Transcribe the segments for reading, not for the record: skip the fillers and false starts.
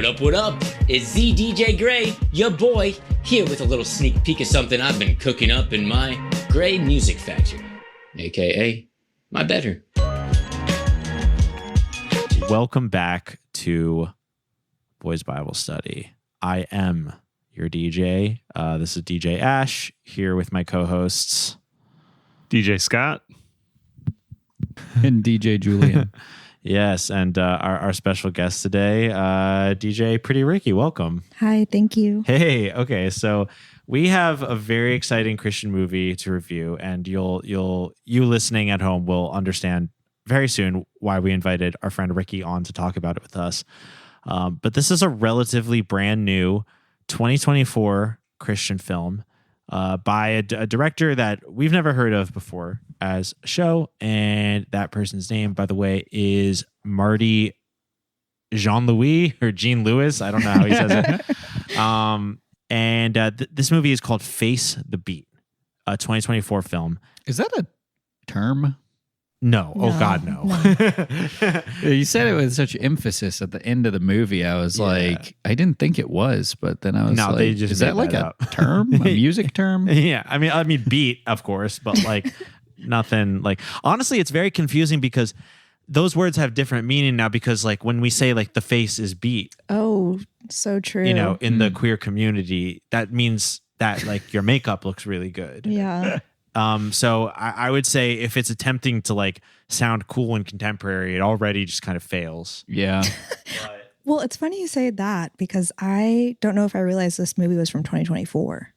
What up, what up? It's ZDJ Grey, your boy, here with a little sneak peek of something I've been cooking up in my Grey Music Factory, aka my bedroom. Welcome back to Boys Bible Study. I am your DJ. This is DJ Ash, here with my co-hosts DJ Scott and DJ Julian. Yes, and our special guest today, DJ Pretty R1cky. Welcome. Hi, thank you. Hey, okay, so we have a very exciting Christian movie to review, and you listening at home will understand very soon why we invited our friend Ricky on to talk about it with us. But this is a relatively brand new 2024 Christian film by a director that we've never heard of before as a show. And that person's name, by the way, is Marty Jean-Louis or Jean Lewis. I don't know how he says it. This movie is called Face the Beat, a 2024 film. Is that a term? No. Oh God, no. You said it with such emphasis at the end of the movie. I was like, I didn't think it was, but then I was like, they just is that like up. a term, a music term? Yeah. I mean beat, of course, but like nothing like, honestly, it's very confusing because those words have different meaning now, because like when we say like the face is beat. Oh, so true. You know, in the queer community, that means that like your makeup looks really good. Yeah. So I would say if it's attempting to like sound cool and contemporary, it already just kind of fails. Yeah. Well, it's funny you say that because I don't know if I realized this movie was from 2024.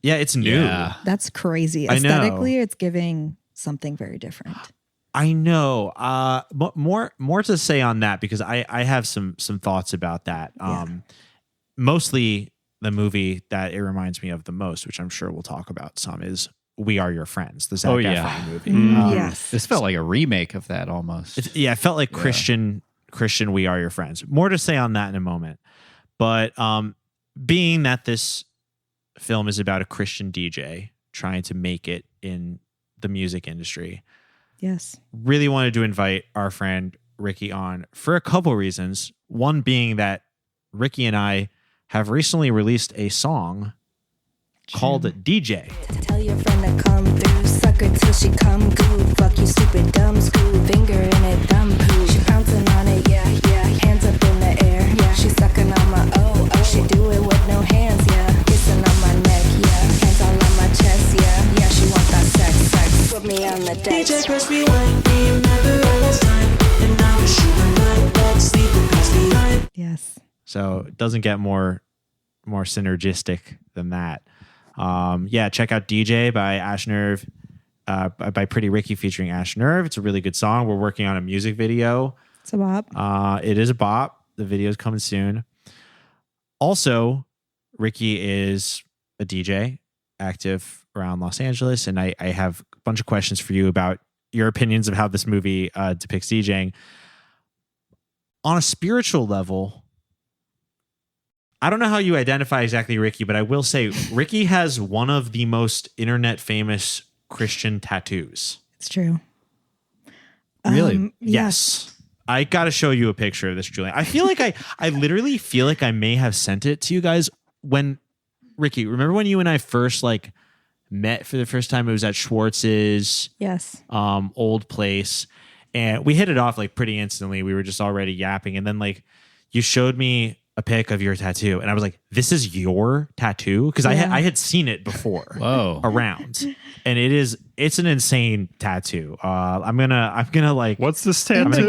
Yeah, it's new. Yeah. That's crazy. I know. Aesthetically, it's giving something very different. I know. More to say on that, because I have some thoughts about that. Mostly the movie that it reminds me of the most, which I'm sure we'll talk about some, is We Are Your Friends, the Zac Efron movie. Yes. This felt like a remake of that almost. It felt like Christian We Are Your Friends. More to say on that in a moment. But being that this film is about a Christian DJ trying to make it in the music industry, Yes. really wanted to invite our friend Ricky on for a couple reasons. One being that Ricky and I have recently released a song called DJ. Tell your friend to come through, suck her till she come good. Fuck you, stupid dumb screw, finger in it, thumb poo. She pouncing on it, yeah, yeah. Hands up in the air, yeah. She sucking on my oh. She do it with no hands, yeah. Kissing on my neck, yeah. Hands all on my chest, yeah. Yeah, she want that sex. Put me on the deck. DJ press rewind, we remember all this time, and now it's shooting right. Let's leave the past behind. Yes. So it doesn't get more synergistic than that. Check out DJ by Ash Nerve, by Pretty R1cky featuring Ash Nerve. It's a really good song. We're working on a music video. It's a bop. It is a bop. The video is coming soon. Also, Ricky is a DJ active around Los Angeles, and I have a bunch of questions for you about your opinions of how this movie depicts DJing. On a spiritual level, I don't know how you identify exactly Ricky, but I will say Ricky has one of the most internet famous Christian tattoos. It's true. Really? Yes. I got to show you a picture of this, Julian. I feel like I literally feel like I may have sent it to you guys when, Ricky, remember when you and I first like met for the first time? It was at Schwartz's Yes. old place, and we hit it off like pretty instantly. We were just already yapping, and then like you showed me a pic of your tattoo, and I was like, "This is your tattoo?" Because I had seen it before. Whoa. Around, and it's an insane tattoo. I'm gonna like, What's this And tattoo?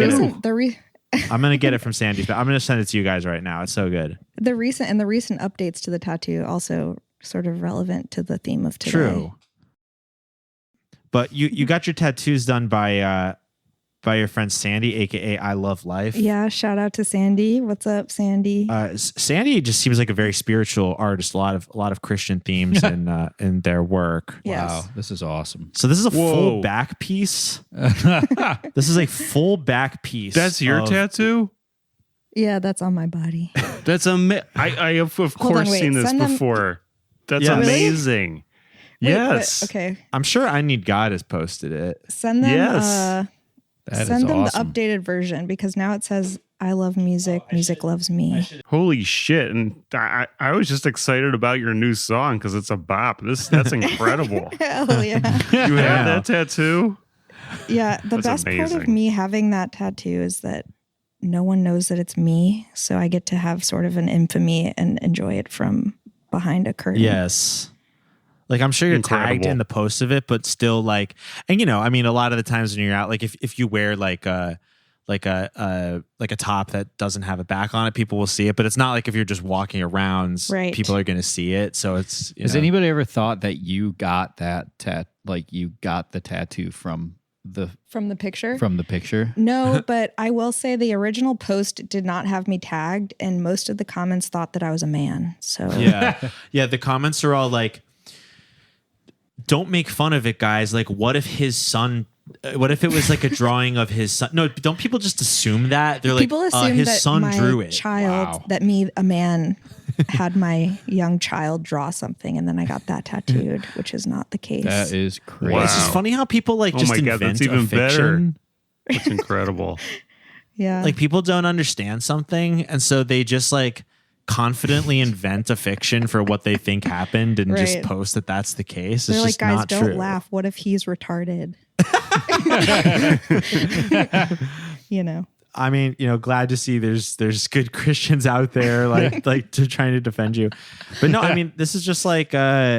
I'm gonna get it from Sandy's, but I'm gonna send it to you guys right now. It's so good. The recent updates to the tattoo also sort of relevant to the theme of today. True. But you got your tattoos done by your friend Sandy, aka I Love Life. Yeah, shout out to Sandy. What's up, Sandy? Sandy just seems like a very spiritual artist. A lot of Christian themes in their work. Yes. Wow, this is awesome. So this is a full back piece. This is a full back piece. That's your tattoo? Yeah, that's on my body. That's I have of course wait, seen this send them- before. That's Yes. Really? amazing. Wait, Yes. okay. I'm sure I Need God has posted it. Send them Yes. That send is them awesome. the updated version, because now it says I love music. Music loves me. Holy shit. And I was just excited about your new song because it's a bop. That's incredible. Hell yeah. You have that tattoo? Yeah. The That's best part of amazing. me having that tattoo is that no one knows that it's me. So I get to have sort of an infamy and enjoy it from behind a curtain. Yes. Like, I'm sure you're tagged in the post of it, but still, like, and I mean, a lot of the times when you're out, like if you wear like a top that doesn't have a back on it, people will see it, but it's not like if you're just walking around, Right. people are going to see it. So it's, Has anybody ever thought that you got that you got the tattoo from the picture? No, but I will say the original post did not have me tagged, and most of the comments thought that I was a man. So yeah. The comments are all like, don't make fun of it, guys. Like, what if it was like a drawing of his son? No, don't people just assume that? They're people like, assume his that son my drew it. child, that me, a man, had my young child draw something, and then I got that tattooed, which is not the case. That is crazy. Wow. It's just funny how people like just my God, invent that's even a fiction. That's incredible. Yeah. Like, people don't understand something, and so they just like confidently invent a fiction for what they think happened and just Right. post that that's the case. They're It's like, just guys, not don't true. laugh. What if he's retarded? I mean, glad to see there's good Christians out there like to trying to defend you. But no, I mean, this is just like I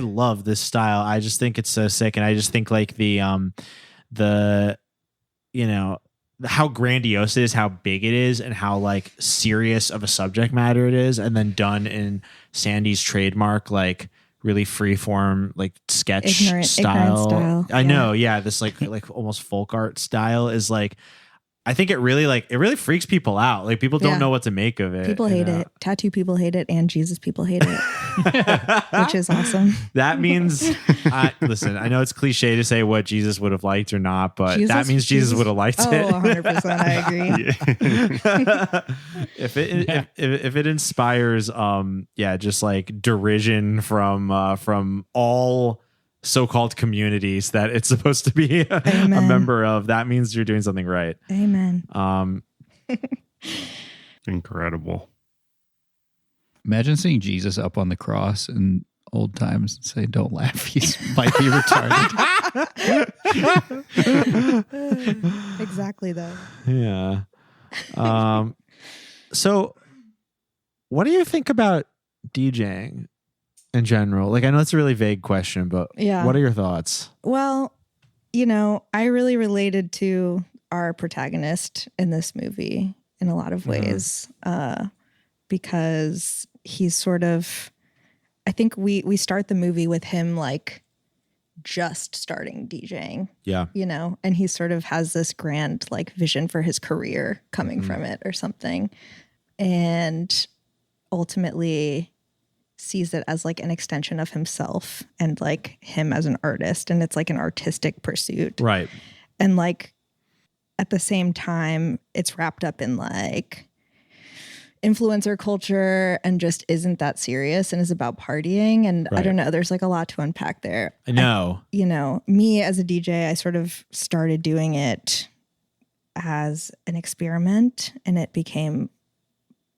love this style. I just think it's so sick, and I just think like the how grandiose it is, how big it is, and how like serious of a subject matter it is, and then done in Sandy's trademark like really freeform like sketch Ignorant style. I know, yeah, this like almost folk art style is like, I think it really freaks people out. Like, people don't Yeah. know what to make of it. People hate it. Tattoo people hate it, and Jesus people hate it, which is awesome. That means, listen, I know it's cliche to say what Jesus would have liked or not, but Jesus- that means Jesus Jesus- would have liked Oh, it. 100%. I agree. If it inspires, just like derision from all so-called communities that it's supposed to be a Amen. member of, that means you're doing something right. Amen. Incredible. Imagine seeing Jesus up on the cross in old times and say, "Don't laugh, he might be retarded." Exactly, though. Yeah. So what do you think about DJing in general? Like, I know it's a really vague question, but Yeah. what are your thoughts? Well, I really related to our protagonist in this movie in a lot of ways, because he's sort of, I think we start the movie with him like just starting DJing, Yeah. and he sort of has this grand like vision for his career coming from it or something, and ultimately sees it as like an extension of himself and like him as an artist, and it's like an artistic pursuit, Right. and like at the same time it's wrapped up in like influencer culture and just isn't that serious and is about partying, and I Right. don't know, there's like a lot to unpack there. I know. Me as a DJ, I sort of started doing it as an experiment, and it became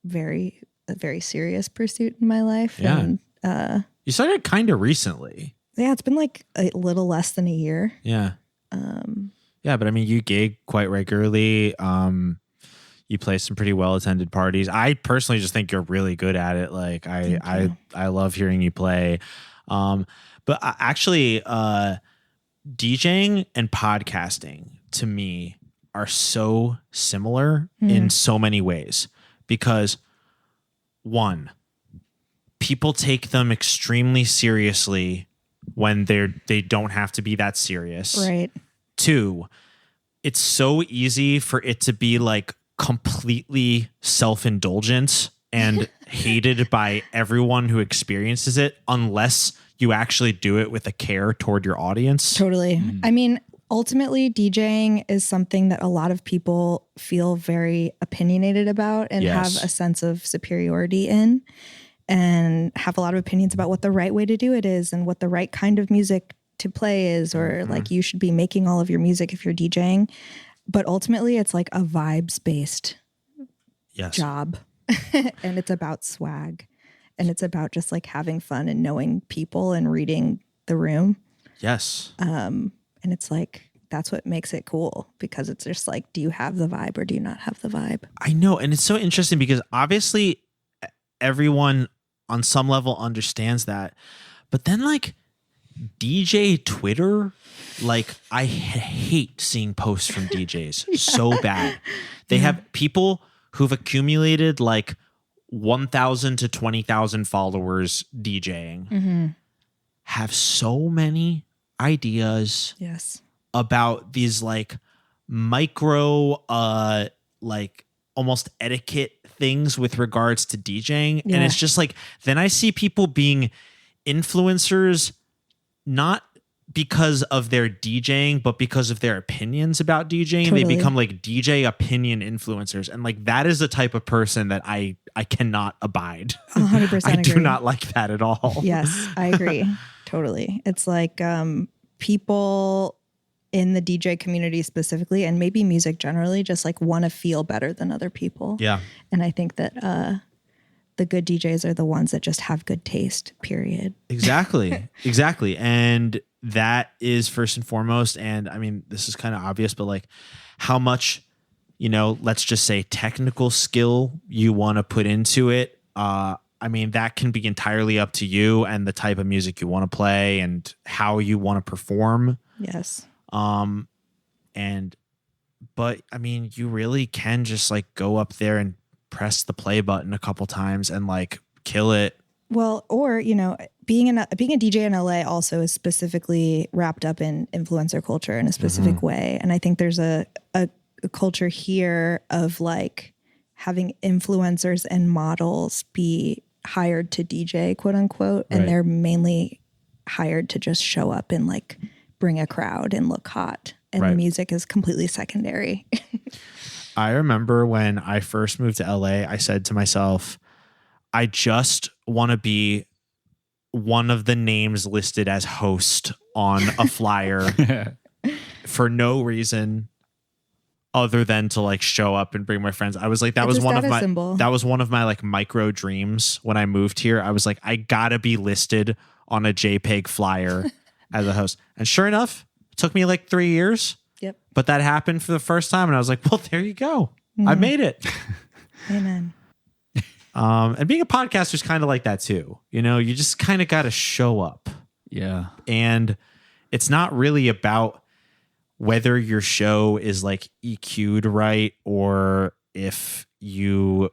a very serious pursuit in my life. Yeah. And You started kind of recently. yeah, it's been like a little less than a year. Yeah. Yeah, but I mean, you gig quite regularly. You play some pretty well attended parties. I personally just think you're really good at it. Like, I love hearing you play. But actually, DJing and podcasting to me are so similar in so many ways, because one, people take them extremely seriously when they don't have to be that serious. Right. Two, it's so easy for it to be like completely self-indulgent and hated by everyone who experiences it, unless you actually do it with a care toward your audience. Totally. I mean, ultimately, DJing is something that a lot of people feel very opinionated about and Yes. have a sense of superiority in, and have a lot of opinions about what the right way to do it is and what the right kind of music to play is, or like you should be making all of your music if you're DJing. But ultimately, it's like a vibes-based Yes. job. And it's about swag. And it's about just like having fun and knowing people and reading the room. Yes. And it's like, that's what makes it cool, because it's just like, do you have the vibe or do you not have the vibe? I know. And it's so interesting because obviously everyone on some level understands that. But then like DJ Twitter, like I hate seeing posts from DJs so bad. They have people who've accumulated like 1,000 to 20,000 followers DJing, have so many ideas Yes. about these like micro like almost etiquette things with regards to DJing. Yeah. And it's just like, then I see people being influencers, not because of their DJing, but because of their opinions about DJing. Totally. They become like DJ opinion influencers. And like, that is the type of person that I cannot abide. 100% I do agree. not like that at all. Yes, I agree. Totally. It's like people in the DJ community specifically, and maybe music generally, just like want to feel better than other people. Yeah. And I think that the good DJs are the ones that just have good taste, period. Exactly. Exactly. And that is first and foremost. And I mean, this is kind of obvious, but like how much, you know, let's just say technical skill you want to put into it. I mean, that can be entirely up to you and the type of music you want to play and how you want to perform. Yes. But I mean, you really can just like go up there and press the play button a couple times and like kill it. Well, or, you know, being a DJ in LA also is specifically wrapped up in influencer culture in a specific way. And I think there's a culture here of like having influencers and models be hired to DJ, quote unquote. And Right. they're mainly hired to just show up and like bring a crowd and look hot. And Right. the music is completely secondary. I remember when I first moved to LA, I said to myself, I just want to be one of the names listed as host on a flyer for no reason other than to like show up and bring my friends. I was like, that It's was a one of status my symbol. that was one of my like micro dreams when I moved here. I was like, I gotta be listed on a JPEG flyer as a host. And sure enough, it took me like 3 years. Yep. But that happened for the first time, and I was like, well, there you go. I made it. Amen. And being a podcaster is kind of like that too. You know, you just kind of got to show up. Yeah. And it's not really about whether your show is like EQ'd right or if you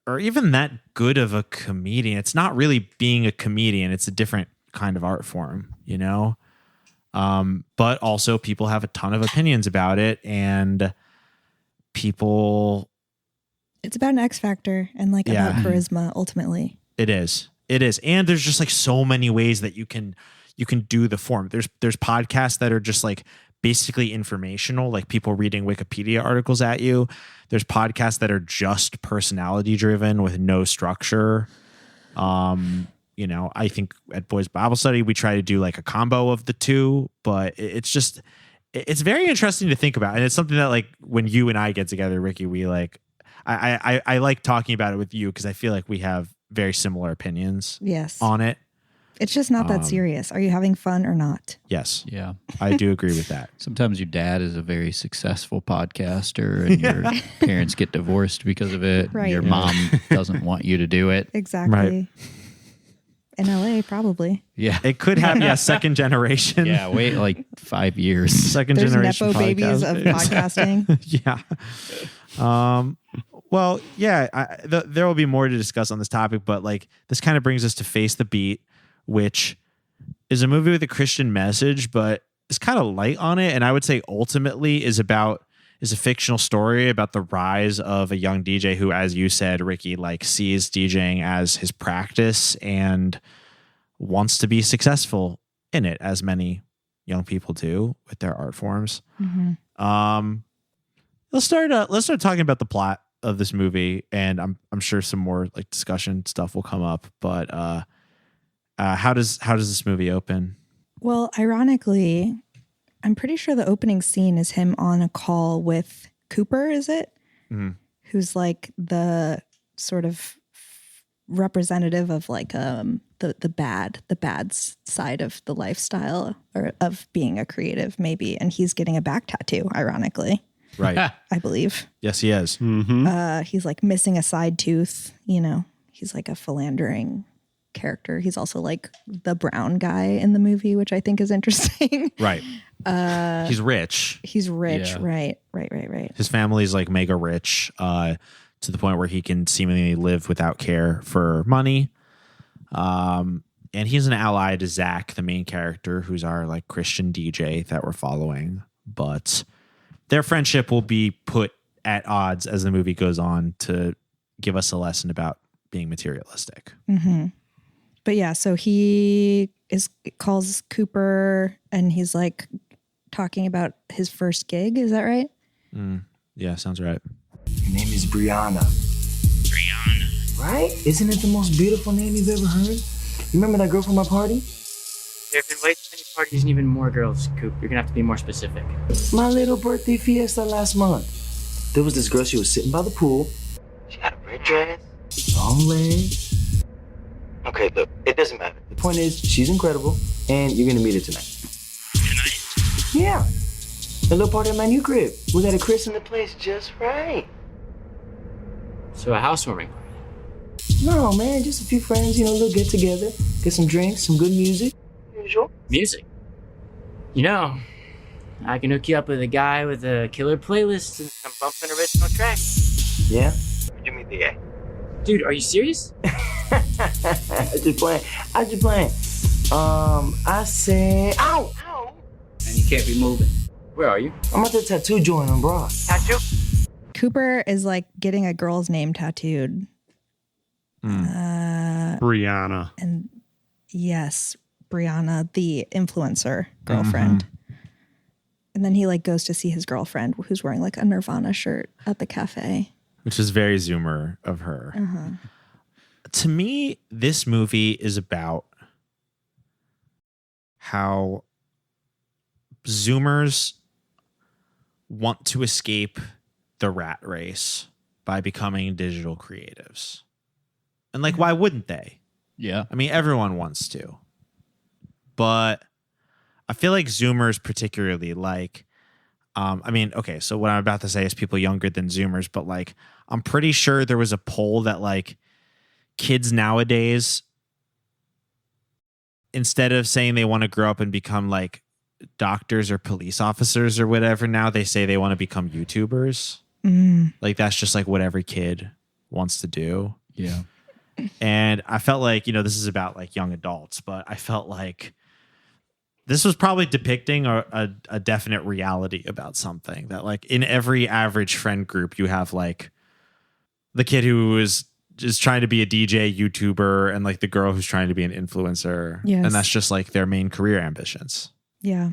are even that good of a comedian. It's not really being a comedian. It's a different kind of art form, you know? But also people have a ton of opinions about it, and people... It's about an X factor and like Yeah. about charisma ultimately. It is. And there's just like so many ways that you can do the form. There's podcasts that are just like basically informational, like people reading Wikipedia articles at you. There's podcasts that are just personality driven with no structure. You know, I think at Boys Bible Study, we try to do like a combo of the two, but it's very interesting to think about. And it's something that like when you and I get together, Ricky, we like, I like talking about it with you because I feel like we have very similar opinions Yes. on it. It's just not that serious. Are you having fun or not? Yes, Yeah. I do agree with that. Sometimes your dad is a very successful podcaster and your parents get divorced because of it. Right. Your mom doesn't want you to do it. Exactly. Right. In LA, probably. Yeah. It could happen. Yeah, second generation. Yeah. Wait like 5 years. Second There's generation Nepo babies of podcast. podcasting. Yeah. Well, yeah, there will be more to discuss on this topic, but like this kind of brings us to Face the Beat, which is a movie with a Christian message, but it's kind of light on it. And I would say ultimately is a fictional story about the rise of a young DJ who, as you said, Ricky, like sees DJing as his practice and wants to be successful in it, as many young people do with their art forms. Mm-hmm. Let's start talking about the plot of this movie, and I'm sure some more like discussion stuff will come up. But how does this movie open? Well, ironically, I'm pretty sure the opening scene is him on a call with Cooper, is it? Mhm. Who's like the sort of representative of like the bad side of the lifestyle or of being a creative maybe. And he's getting a back tattoo, ironically. Right. I believe. Yes, he is. He's like missing a side tooth, he's like a philandering character. He's also like the brown guy in the movie, which I think is interesting. Right. He's rich. He's rich. Yeah. Right. His family's like mega rich to the point where he can seemingly live without care for money. And he's an ally to Zack, the main character, who's our like Christian DJ that we're following. But their friendship will be put at odds as the movie goes on to give us a lesson about being materialistic. Mm-hmm. But yeah, so he calls Cooper and he's like talking about his first gig. Is that right? Yeah, sounds right. Her name is Brianna. Right? Isn't it the most beautiful name you've ever heard? You remember that girl from our party? There have been way too many parties and even more girls, Coop. You're gonna have to be more specific. My little birthday fiesta last month. There was this girl, she was sitting by the pool. She had a red dress, long legs. Okay, look, it doesn't matter. The point is, she's incredible, and you're gonna meet her tonight. Tonight? Yeah. A little party at my new crib. We got a christen the place just right. So a housewarming party. No, man, just a few friends, a little get together, get some drinks, some good music. Usual. Music? I can hook you up with a guy with a killer playlist and some bumping original tracks. Yeah? Where'd you meet the guy? Dude, are you serious? I just playing. I said, ow! And you can't be moving. Where are you? I'm at the tattoo joint on Broad. Tattoo? Cooper is like getting a girl's name tattooed. Brianna. And yes, Brianna, the influencer girlfriend. And then he like goes to see his girlfriend who's wearing like a Nirvana shirt at the cafe. Which is very Zoomer of her. To me, this movie is about how Zoomers want to escape the rat race by becoming digital creatives. And like, why wouldn't they? Yeah. I mean, everyone wants to. But I feel like Zoomers particularly like, okay, so what I'm about to say is people younger than Zoomers, but like, I'm pretty sure there was a poll that like kids nowadays, instead of saying they want to grow up and become like doctors or police officers or whatever, now they say they want to become YouTubers. Like that's just like what every kid wants to do. Yeah. And I felt like, this is about like young adults, but I felt like this was probably depicting a definite reality about something that like in every average friend group, you have like the kid who is trying to be a DJ YouTuber and like the girl who's trying to be an influencer. Yes. And that's just like their main career ambitions. Yeah.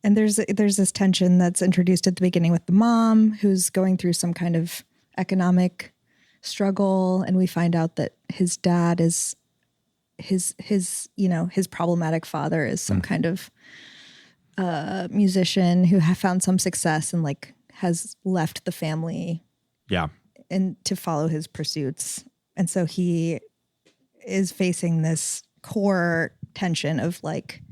And there's this tension that's introduced at the beginning with the mom who's going through some kind of economic struggle. And we find out that his dad is his problematic father is some kind of musician who found some success and like has left the family. Yeah. And to follow his pursuits. And so he is facing this core tension of like,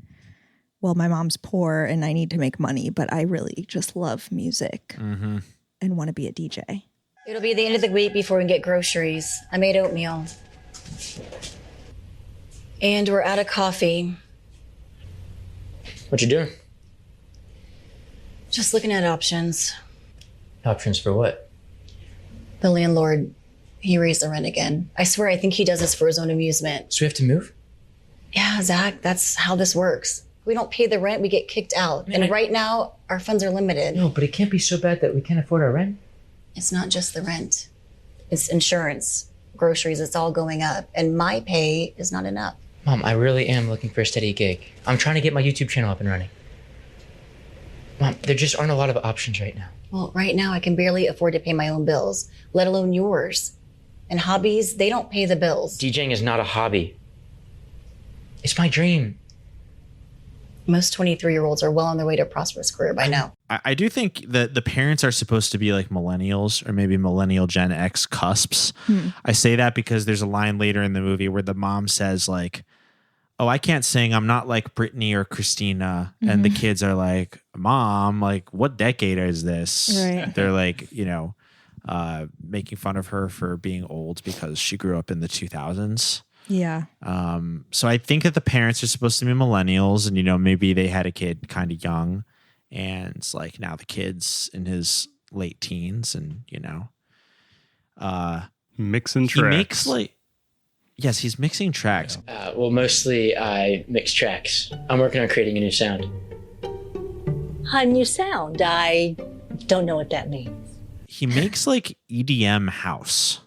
well, my mom's poor and I need to make money, but I really just love music and want to be a DJ. It'll be the end of the week before we can get groceries. I made oatmeal. And we're out of coffee. What you doing? Just looking at options. Options for what? The landlord, he raised the rent again. I swear, I think he does this for his own amusement. So we have to move? Yeah, Zach, that's how this works. We don't pay the rent, we get kicked out. Man, and right now, our funds are limited. No, but it can't be so bad that we can't afford our rent. It's not just the rent. It's insurance, groceries, it's all going up. And my pay is not enough. Mom, I really am looking for a steady gig. I'm trying to get my YouTube channel up and running. Mom, there just aren't a lot of options right now. Well, right now I can barely afford to pay my own bills, let alone yours. And hobbies, they don't pay the bills. DJing is not a hobby. It's my dream. Most 23-year-olds are well on their way to a prosperous career by now. I do think that the parents are supposed to be like millennials or maybe millennial Gen X cusps. I say that because there's a line later in the movie where the mom says like, oh, I can't sing. I'm not like Britney or Christina. And the kids are like, Mom, like what decade is this? Right. They're like, you know, making fun of her for being old because she grew up in the 2000s. Yeah. So I think that the parents are supposed to be millennials and, you know, maybe they had a kid kind of young and it's like now the kid's in his late teens and, you know, mixing he tracks. makes like, yes, he's mixing tracks. Well, mostly I mix tracks. I'm working on creating a new sound. A new sound? I don't know what that means. He makes like EDM house.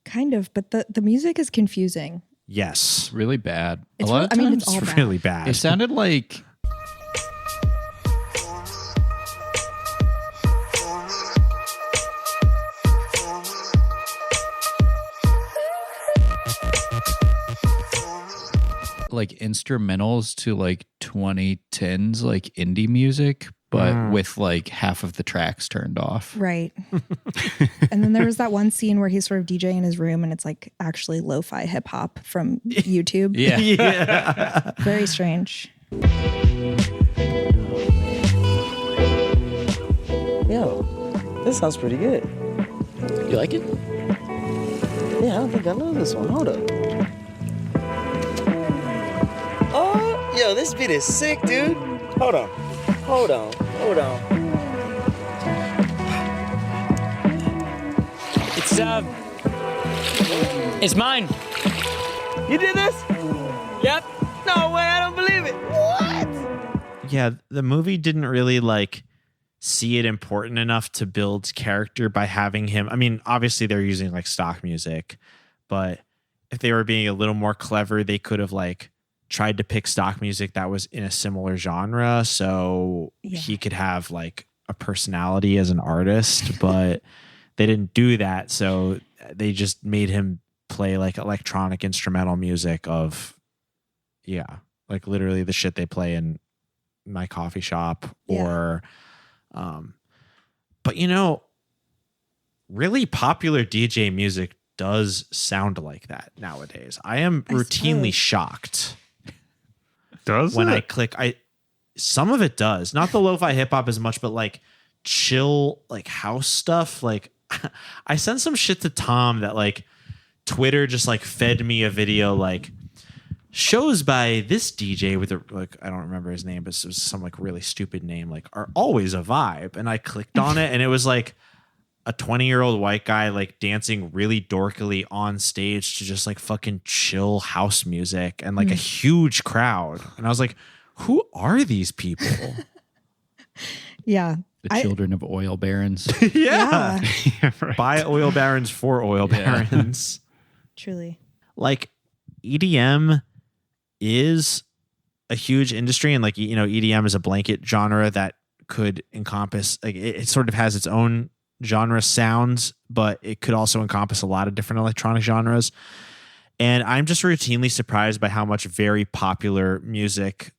Kind of, but the music is confusing. Yes. Really bad. It's a lot of I mean, times it's all bad. Really bad. it sounded like instrumentals to like 2010s like indie music, but with like half of the tracks turned off. Right. And then there was that one scene where he's sort of DJing in his room and it's like actually lo-fi hip hop from YouTube. Yeah. Yeah. Very strange. Yo, this sounds pretty good. You like it? Yeah, I don't think I know this one. Hold up. Oh, yo, this beat is sick, dude. Hold on. It's mine. You did this? Yep. No way, I don't believe it. What? Yeah, the movie didn't really like see it important enough to build character by having him. I mean, obviously they're using like stock music, but if they were being a little more clever, they could have like tried to pick stock music that was in a similar genre so he could have like a personality as an artist, but they didn't do that. So they just made him play like electronic instrumental music of, like literally the shit they play in my coffee shop or, but you know, really popular DJ music does sound like that nowadays. I am routinely shocked. Does when it? I click, some of it does. Not the lo-fi hip hop as much, but like chill, like house stuff. Like I sent some shit to Tom that like Twitter just like fed me a video like shows by this DJ with a like I don't remember his name, but it was some like really stupid name, like are always a vibe. And I clicked on it and it was like a 20-year-old white guy like dancing really dorkily on stage to just like fucking chill house music and like a huge crowd. And I was like, who are these people? Yeah. The children of oil barons. Yeah. Right. By oil barons for oil barons. Truly. Like EDM is a huge industry and like, you know, EDM is a blanket genre that could encompass like it sort of has its own genre sounds, but it could also encompass a lot of different electronic genres. And I'm just routinely surprised by how much very popular music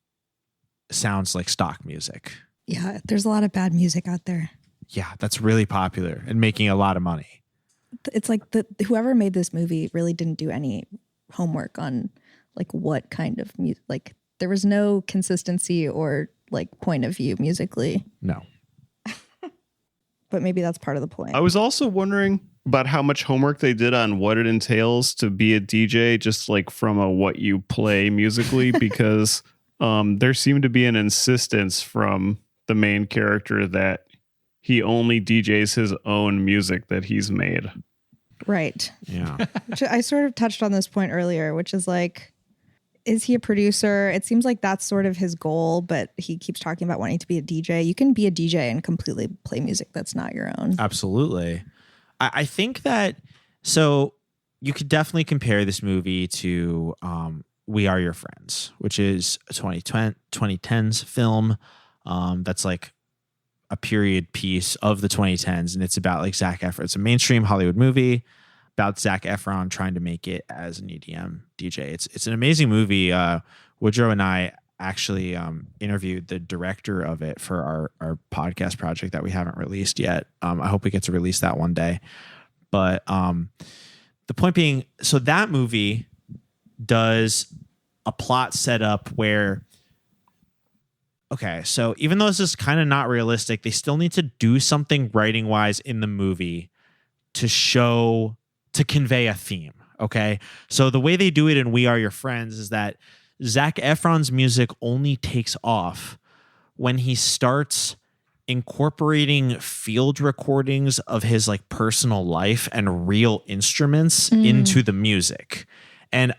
sounds like stock music. Yeah, there's a lot of bad music out there. Yeah, that's really popular and making a lot of money. It's like whoever made this movie really didn't do any homework on like what kind of music. Like there was no consistency or like point of view musically. No. But maybe that's part of the point. I was also wondering about how much homework they did on what it entails to be a DJ, just like from a what you play musically, because there seemed to be an insistence from the main character that he only DJs his own music that he's made. Right. Yeah. Which I sort of touched on this point earlier, which is like, is he a producer? It seems like that's sort of his goal, but he keeps talking about wanting to be a DJ. You can be a DJ and completely play music that's not your own. Absolutely. I think that, so you could definitely compare this movie to We Are Your Friends, which is a 2010s film that's like a period piece of the 2010s. And it's about like Zac Efron. It's a mainstream Hollywood movie about Zac Efron trying to make it as an EDM DJ. It's an amazing movie. Woodrow and I actually interviewed the director of it for our podcast project that we haven't released yet. I hope we get to release that one day. But the point being, so that movie does a plot setup where, okay, so even though this is kind of not realistic, they still need to do something writing wise in the movie to convey a theme. Okay. So the way they do it in We Are Your Friends is that Zac Efron's music only takes off when he starts incorporating field recordings of his like personal life and real instruments into the music. And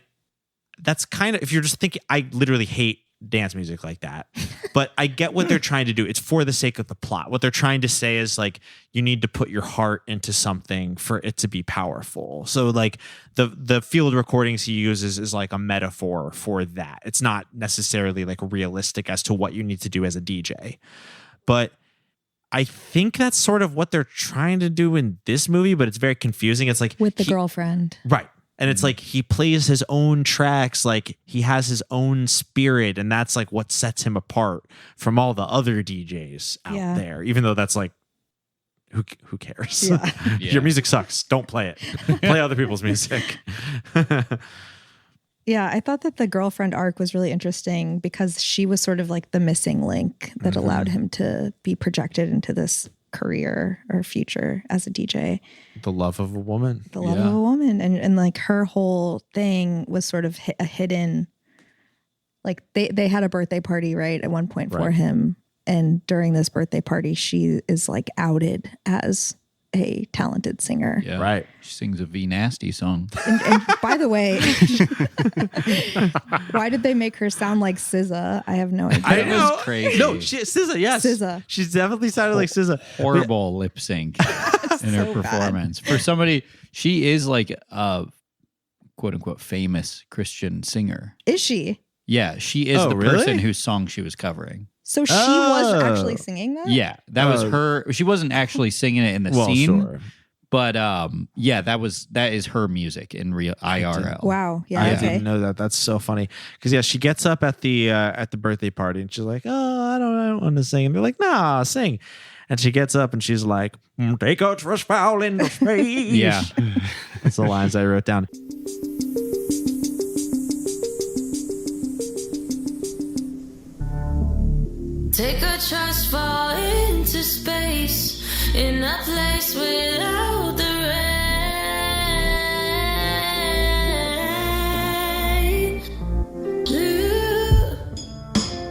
that's kind of, if you're just thinking, I literally hate dance music like that, but I get what they're trying to do. It's for the sake of the plot. What they're trying to say is like, you need to put your heart into something for it to be powerful. So like the field recordings he uses is like a metaphor for that. It's not necessarily like realistic as to what you need to do as a DJ, but I think that's sort of what they're trying to do in this movie, but it's very confusing. It's like with the girlfriend. Right. And it's like he plays his own tracks, like he has his own spirit, and that's like what sets him apart from all the other DJs out there. Even though that's like, who cares? Yeah. Your music sucks. Don't play it. Play other people's music. Yeah, I thought that the girlfriend arc was really interesting because she was sort of like the missing link that allowed him to be projected into this career or future as a DJ. The love of a woman. The love of a woman. And like her whole thing was sort of a hidden, like they had a birthday party, right, at one point for him. And during this birthday party, she is like outed as a talented singer. Yeah. Right. She sings a V Nasty song. And by the way, why did they make her sound like SZA? I have no idea. I know. It was crazy. No, SZA, yes. SZA. She's definitely sounded like SZA. Horrible lip sync in her performance. For somebody, she is like a quote unquote famous Christian singer. Is she? Yeah, she is the person whose song she was covering. So she was actually singing that? Yeah, that was her. She wasn't actually singing it in the scene. Sure. But yeah, that is her music in real IRL. Wow. Yeah. I okay. didn't know that. That's so funny. Because yeah, she gets up at the birthday party and she's like, "Oh, I don't want to sing." And they're like, "Nah, sing." And she gets up and she's like, "Take a trust fall into space." Yeah, that's the lines I wrote down. Take a trust fall into space in a place without the rain. Blue,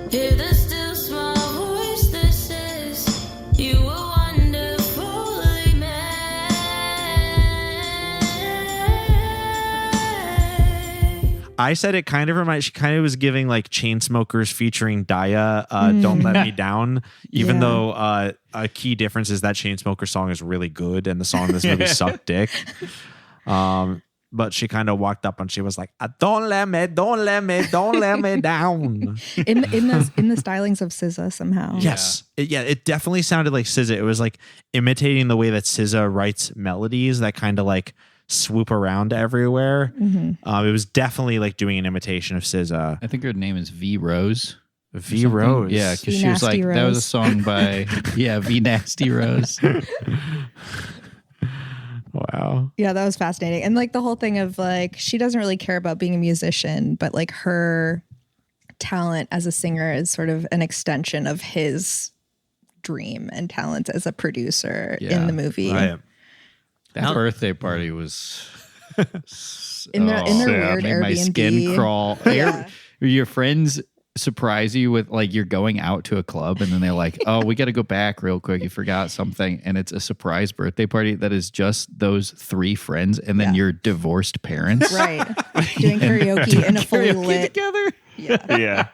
hear the still small voice that says you were wonderfully made. I said it kind of reminds. She kind of was giving like Chainsmokers featuring Daya, "Don't Let Me Down." Even though a key difference is that Chainsmokers song is really good, and the song in this movie sucked dick. But she kind of walked up and she was like, "Don't let me down." in the stylings of SZA somehow. Yes, it definitely sounded like SZA. It was like imitating the way that SZA writes melodies that kind of like swoop around everywhere. It was definitely like doing an imitation of SZA. I think her name is V Rose. V Rose. Yeah, because she was like, that was a song by V Nasty Rose. Wow. Yeah, that was fascinating. And like the whole thing of like, she doesn't really care about being a musician, but like her talent as a singer is sort of an extension of his dream and talent as a producer in the movie. Right. That birthday party was in their weird made Airbnb. my skin crawl. Yeah. Your friends surprise you with like you're going out to a club and then they're like, "Oh, we got to go back real quick. You forgot something," and it's a surprise birthday party that is just those three friends and then your divorced parents, Right? Doing karaoke in a fully lit together. Yeah. Yeah.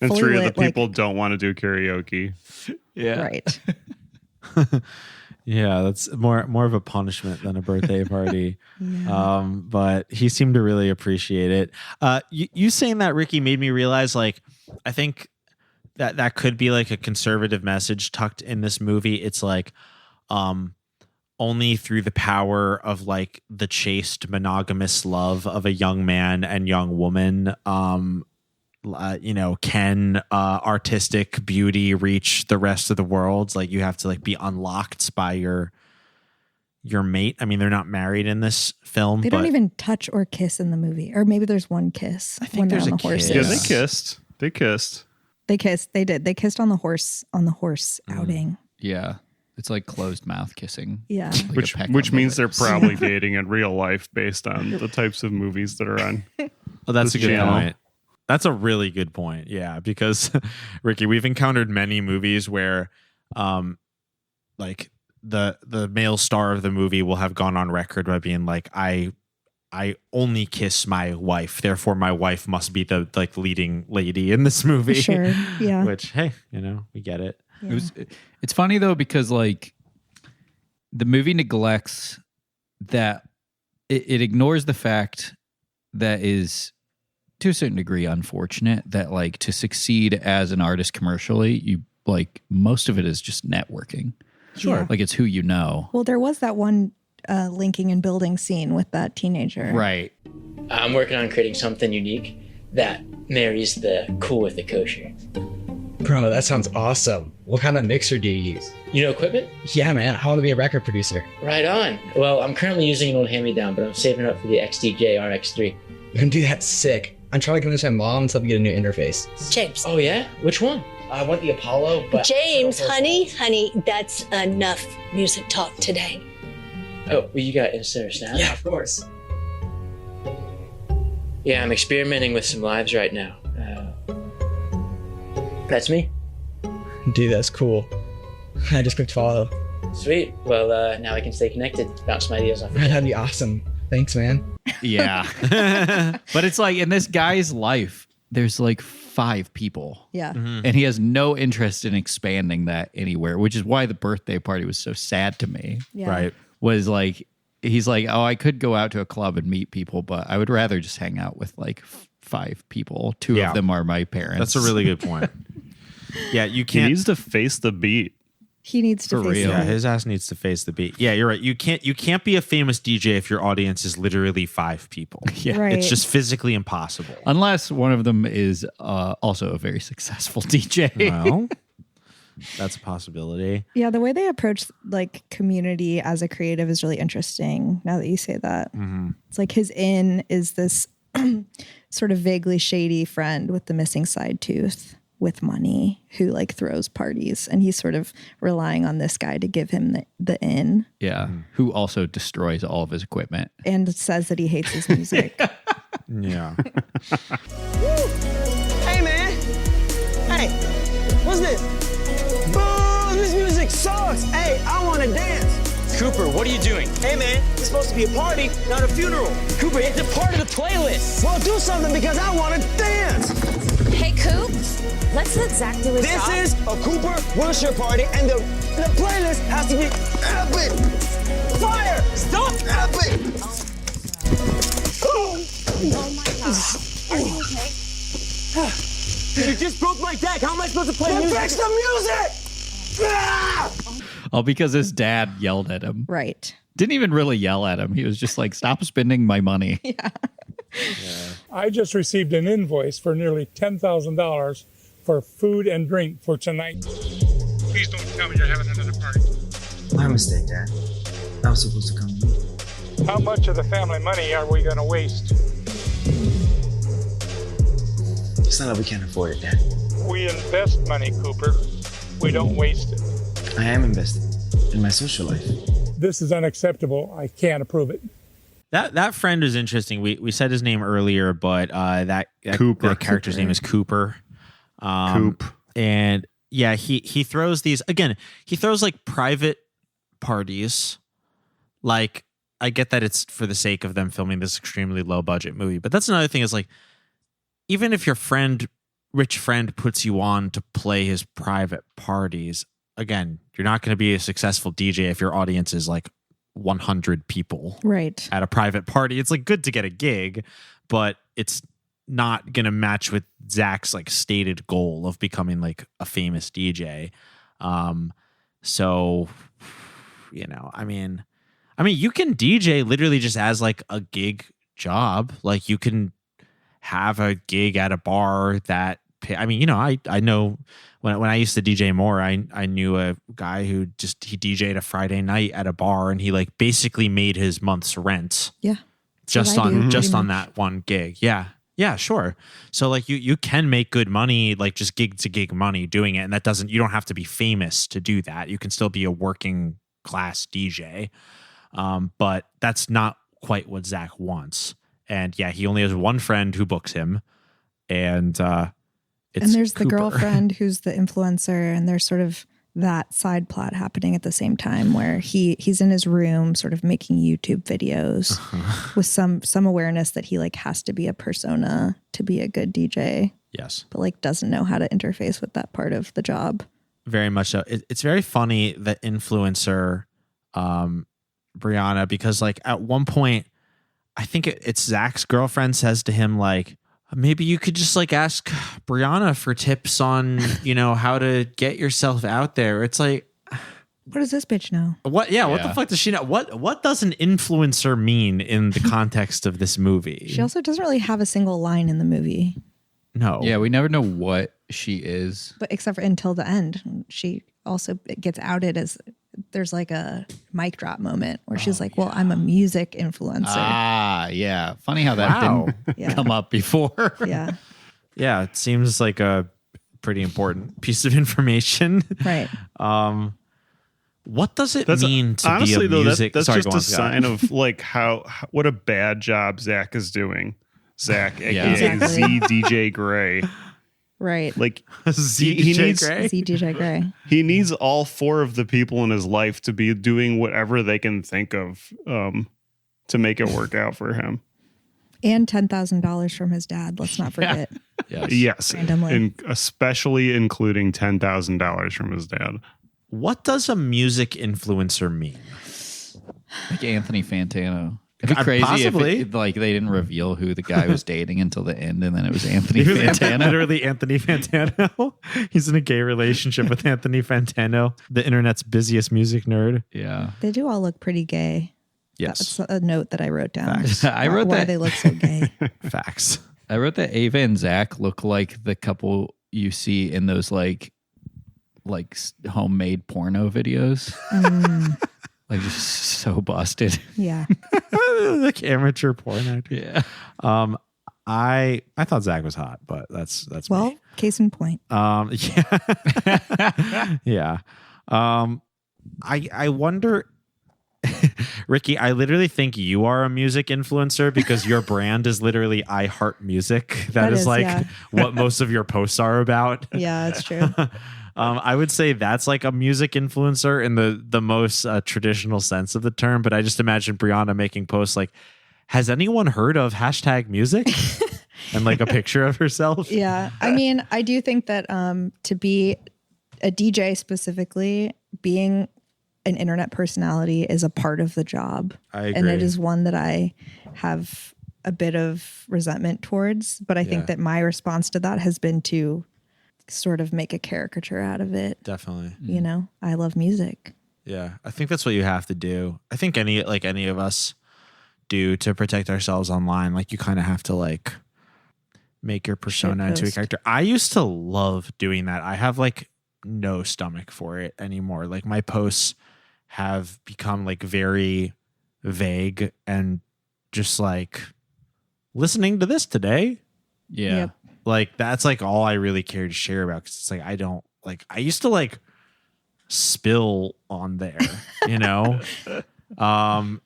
And Fully three of the lit, like- people don't want to do karaoke. Yeah. Right. Yeah, that's more of a punishment than a birthday party. But he seemed to really appreciate it. You saying that, Ricky, made me realize, like, I think that could be like a conservative message tucked in this movie. It's like, only through the power of like the chaste monogamous love of a young man and young woman, can artistic beauty reach the rest of the world? Like you have to like be unlocked by your mate. I mean, they're not married in this film. They don't even touch or kiss in the movie, or maybe there's one kiss. I think there's a kiss. Yeah, they kissed. They kissed. They did. They kissed on the horse outing. Yeah. It's like closed mouth kissing. Yeah. Like which means they're probably dating in real life based on the types of movies that are on. Oh, that's a good channel. point. That's a really good point. Yeah, because Ricky, we've encountered many movies where like the male star of the movie will have gone on record by being like, I only kiss my wife, therefore my wife must be the like leading lady in this movie. Sure. Yeah. Which, hey, we get it. Yeah. It's funny though, because like the movie neglects that it ignores the fact that is to a certain degree unfortunate that like to succeed as an artist commercially, you like most of it is just networking. Sure. Yeah. Like it's who you know. Well, there was that one linking and building scene with that teenager. Right. I'm working on creating something unique that marries the cool with the kosher. Bro, that sounds awesome. What kind of mixer do you use? You know equipment? Yeah, man. I want to be a record producer. Right on. Well, I'm currently using an old hand-me-down, but I'm saving up for the XDJ RX3. You're gonna do that sick. I'm trying to convince my mom to get a new interface. James. Oh yeah? Which one? I want the Apollo, but... James, honey, that's enough music talk today. Oh, well, you got Insta or Snap? Yeah, of course. Yeah, I'm experimenting with some lives right now. That's me. Dude, that's cool. I just clicked follow. Sweet. Well, now I can stay connected. Bounce some ideas off. That'd be awesome. Thanks, man. Yeah. But it's like in this guy's life, there's like 5 people. Yeah. Mm-hmm. And he has no interest in expanding that anywhere, which is why the birthday party was so sad to me. Yeah. Right. Was like, he's like, oh, I could go out to a club and meet people, but I would rather just hang out with like 5 people. 2 of them are my parents. That's a really good point. Yeah, you He can't. needs to face the beat. He needs to For face real. Yeah, it. his ass needs to face the beat. Yeah, you're right. You can't be a famous DJ if your audience is literally 5 people. Yeah. Right. It's just physically impossible. Unless one of them is also a very successful DJ. Well, that's a possibility. Yeah, the way they approach like community as a creative is really interesting. Now that you say that, it's like his in is this sort of vaguely shady friend with the missing side tooth with money who like throws parties, and he's sort of relying on this guy to give him the in. Yeah. Who also destroys all of his equipment. And says that he hates his music. Yeah. Hey, man. Hey, what's this? Boo, this music sucks. Hey, I want to dance. Cooper, what are you doing? Hey, man, it's supposed to be a party, not a funeral. Cooper, it's a part of the playlist. Well, do something because I want to dance. Hey, Coop, let's let Zac do his job. This is a Cooper worship party, and the playlist has to be epic. Fire! Stop! Epic! Oh my God. Are you okay? You just broke my deck. How am I supposed to play music? Fix the music! Ah! Oh, because his dad yelled at him. Right. Didn't even really yell at him. He was just like, stop spending my money. Yeah. I just received an invoice for nearly $10,000 for food and drink for tonight. Please don't tell me you're having another party. My mistake, Dad. I was supposed to come to you. How much of the family money are we going to waste? It's not like we can't afford it, Dad. We invest money, Cooper. We don't waste it. I am investing in my social life. This is unacceptable. I can't approve it. That friend is interesting. We said his name earlier, but that character's name is Cooper. Coop. And yeah, he throws these again. He throws like private parties. Like, I get that it's for the sake of them filming this extremely low budget movie, but that's another thing is like, even if your rich friend puts you on to play his private parties, again, you're not going to be a successful DJ if your audience is like 100 people Right. at a private party. It's like good to get a gig, but it's not going to match with Zach's like stated goal of becoming like a famous DJ. So, I mean, you can DJ literally just as like a gig job. Like you can have a gig at a bar that I mean, I know when I used to DJ more, I knew a guy who he DJ'd a Friday night at a bar, and he like basically made his month's rent. Yeah. Just on that one gig. Yeah. Yeah, sure. So like you can make good money, like just gig to gig money doing it. And you don't have to be famous to do that. You can still be a working class DJ. But that's not quite what Zac wants. And yeah, he only has one friend who books him. And there's Cooper. the girlfriend who's the influencer, and there's sort of that side plot happening at the same time where he's in his room sort of making YouTube videos with some awareness that he like has to be a persona to be a good DJ. Yes. But like doesn't know how to interface with that part of the job. Very much so. It's very funny, the influencer Brianna, because like at one point, I think it's Zac's girlfriend says to him like, maybe you could just like ask Brianna for tips on, how to get yourself out there. It's like, what does this bitch know? What? Yeah. What the fuck does she know? What does an influencer mean in the context of this movie? She also doesn't really have a single line in the movie. No. Yeah, we never know what she is. But except for until the end, she also gets outed as there's like a mic drop moment where she's like, well, I'm a music influencer. Ah, yeah. Funny how that didn't come up before. Yeah. Yeah, it seems like a pretty important piece of information. Right. What does it mean to honestly, be a music? That's Sorry, just a sign of like what a bad job Zac is doing. Zac, aka ZDJ Grey. Right. Like ZDJ Grey. He needs all four of the people in his life to be doing whatever they can think of to make it work out for him. And $10,000 from his dad. Let's not forget. Yes. Randomly. And especially including $10,000 from his dad. What does a music influencer mean? Like Anthony Fantano. It'd be crazy if they didn't reveal who the guy was dating until the end, and then it was Anthony Fantano. Literally Anthony Fantano. He's in a gay relationship with Anthony Fantano, the internet's busiest music nerd. Yeah. They do all look pretty gay. Yes. That's a note that I wrote down. I wrote why that they look so gay. Facts. I wrote that Ava and Zac look like the couple you see in those like homemade porno videos. Like just so busted. Yeah. Like amateur porn actor. Yeah. I thought Zac was hot, but that's well, me. Case in point. Yeah. Yeah. I wonder, Ricky, I literally think you are a music influencer because your brand is literally I Heart Music. That is like what most of your posts are about. Yeah, that's true. I would say that's like a music influencer in the most traditional sense of the term, but I just imagine Brianna making posts like, has anyone heard of #music? And like a picture of herself. Yeah. I mean, I do think that to be a DJ specifically, being an internet personality is a part of the job. I agree. And it is one that I have a bit of resentment towards, but I think that my response to that has been to sort of make a caricature out of it. Definitely. You know, I love music. Yeah. I think that's what you have to do. I think any of us do to protect ourselves online. Like you kind of have to like make your persona into a character. I used to love doing that. I have like no stomach for it anymore. Like my posts have become like very vague and just like listening to this today. Yeah. Yep. Like that's like all I really care to share about. Cause it's like, I don't like, I used to like spill on there, you know?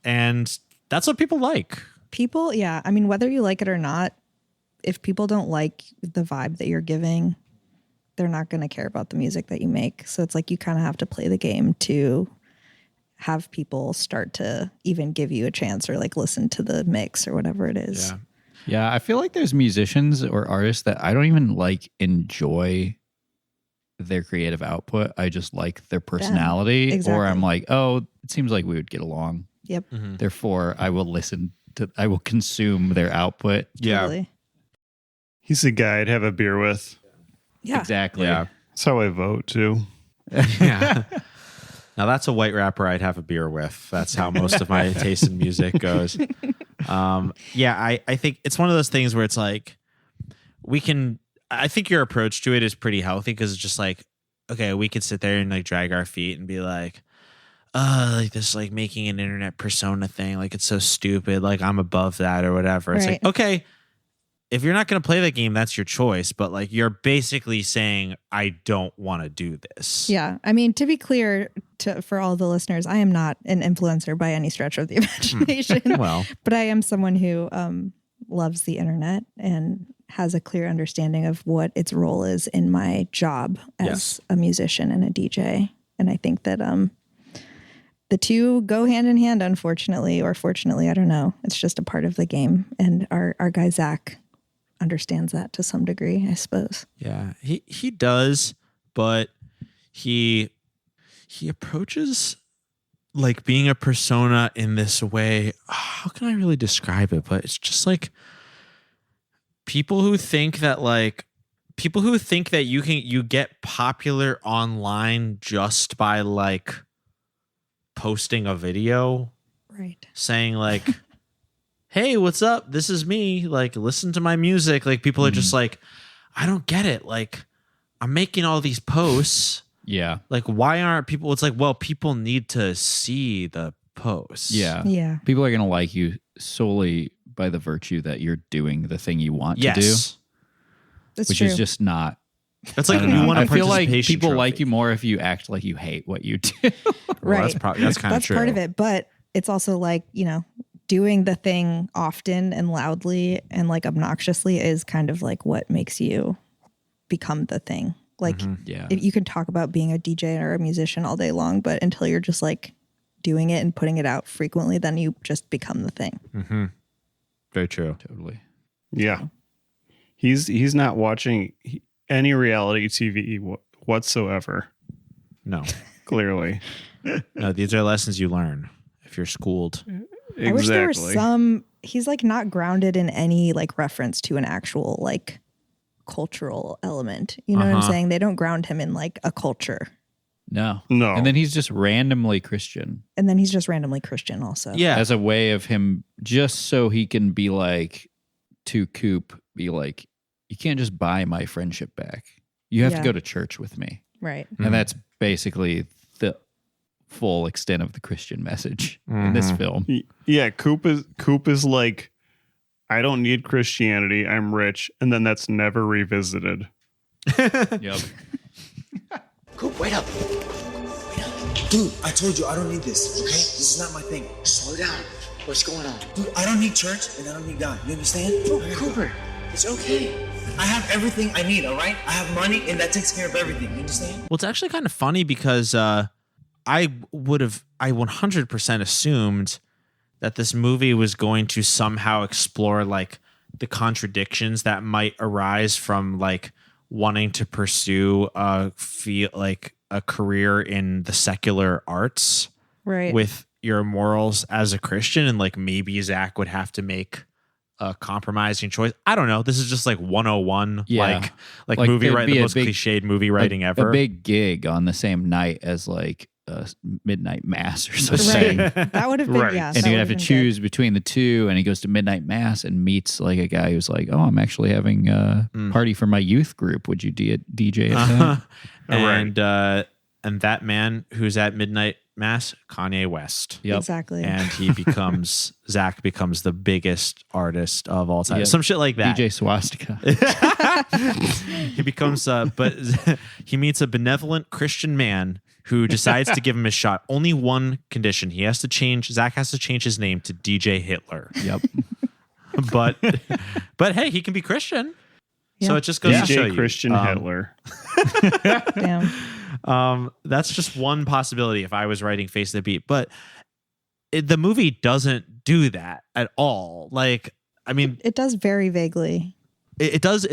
And that's what people like. People, yeah. I mean, whether you like it or not, if people don't like the vibe that you're giving, they're not going to care about the music that you make. So it's like you kind of have to play the game to have people start to even give you a chance or like listen to the mix or whatever it is. Yeah. Yeah, I feel like there's musicians or artists that I don't even like enjoy their creative output. I just like their personality. exactly. Or I'm like, oh, it seems like we would get along. Yep. Mm-hmm. Therefore, I will consume their output. Yeah. Totally. He's the guy I'd have a beer with. Yeah. Exactly. Yeah. That's how I vote too. Yeah. Now that's a white rapper I'd have a beer with. That's how most of my taste in music goes. Yeah, I think it's one of those things where it's like I think your approach to it is pretty healthy because it's just like, okay, we could sit there and like drag our feet and be like like this, like making an internet persona thing, like it's so stupid, like I'm above that or whatever. It's like, okay, if you're not going to play the game, that's your choice. But like, you're basically saying, I don't want to do this. Yeah. I mean, to be clear for all the listeners, I am not an influencer by any stretch of the imagination. Well, but I am someone who loves the internet and has a clear understanding of what its role is in my job as a musician and a DJ. And I think that the two go hand in hand, unfortunately, or fortunately, I don't know. It's just a part of the game. And our guy, Zac, understands that to some degree, I suppose. Yeah, he does, but he approaches like being a persona in this way. How can I really describe it? But it's just like people who think that you get popular online just by like posting a video, right? Saying like, hey, what's up? This is me. Like, listen to my music. Like, people are just like, I don't get it. Like, I'm making all these posts. Yeah. Like, why aren't people? It's like, well, people need to see the posts. Yeah. Yeah. People are going to like you solely by the virtue that you're doing the thing you want to do. That's which true. is just not. That's like, you want a I feel like participation people trophy. like you more if you act like you hate what you do. Right. Well, that's kind of true. That's part of it. But it's also like, doing the thing often and loudly and like obnoxiously is kind of like what makes you become the thing. Like, you can talk about being a DJ or a musician all day long, but until you're just like doing it and putting it out frequently, then you just become the thing. Mm-hmm. Very true. Totally. Yeah. He's not watching any reality TV whatsoever. No. Clearly. No, these are lessons you learn if you're schooled. I wish there was he's like not grounded in any like reference to an actual like cultural element. You know what I'm saying? They don't ground him in like a culture. No. And then he's just randomly Christian. And then he's just randomly Christian also. Yeah. As a way of him, just so he can be like, to Coop, be like, you can't just buy my friendship back. You have to go to church with me. Right. And that's basically the full extent of the Christian message in this film. Yeah, Coop is like, I don't need Christianity, I'm rich, and then that's never revisited. Yep. Coop, wait up. Dude, I told you I don't need this, okay? This is not my thing. Slow down. What's going on? Dude, I don't need church and I don't need God. You understand? Cooper, it's okay. I have everything I need, all right? I have money and that takes care of everything. You understand? Well, it's actually kind of funny because I 100% assumed that this movie was going to somehow explore like the contradictions that might arise from like wanting to pursue a career in the secular arts, right, with your morals as a Christian, and like maybe Zac would have to make a compromising choice. I don't know. This is just like 101, like movie writing, the most cliched movie writing ever. A big gig on the same night as like a midnight mass or something. Right. That would have been, yeah. And you'd have to choose between the two, and he goes to midnight mass and meets like a guy who's like, oh, I'm actually having a party for my youth group. Would you DJ at that? And that man who's at midnight mass, Kanye West. Yep. Exactly. And he becomes, Zac becomes the biggest artist of all time. Yep. Some shit like that. DJ Swastika. He becomes, but he meets a benevolent Christian man who decides to give him a shot. Only one condition. Zac has to change his name to DJ Hitler. Yep. But hey, he can be Christian. Yeah. So it just goes to show DJ you. Christian Hitler. Damn. That's just one possibility if I was writing Face the Beat. But the movie doesn't do that at all. Like, I mean, it does very vaguely. It does.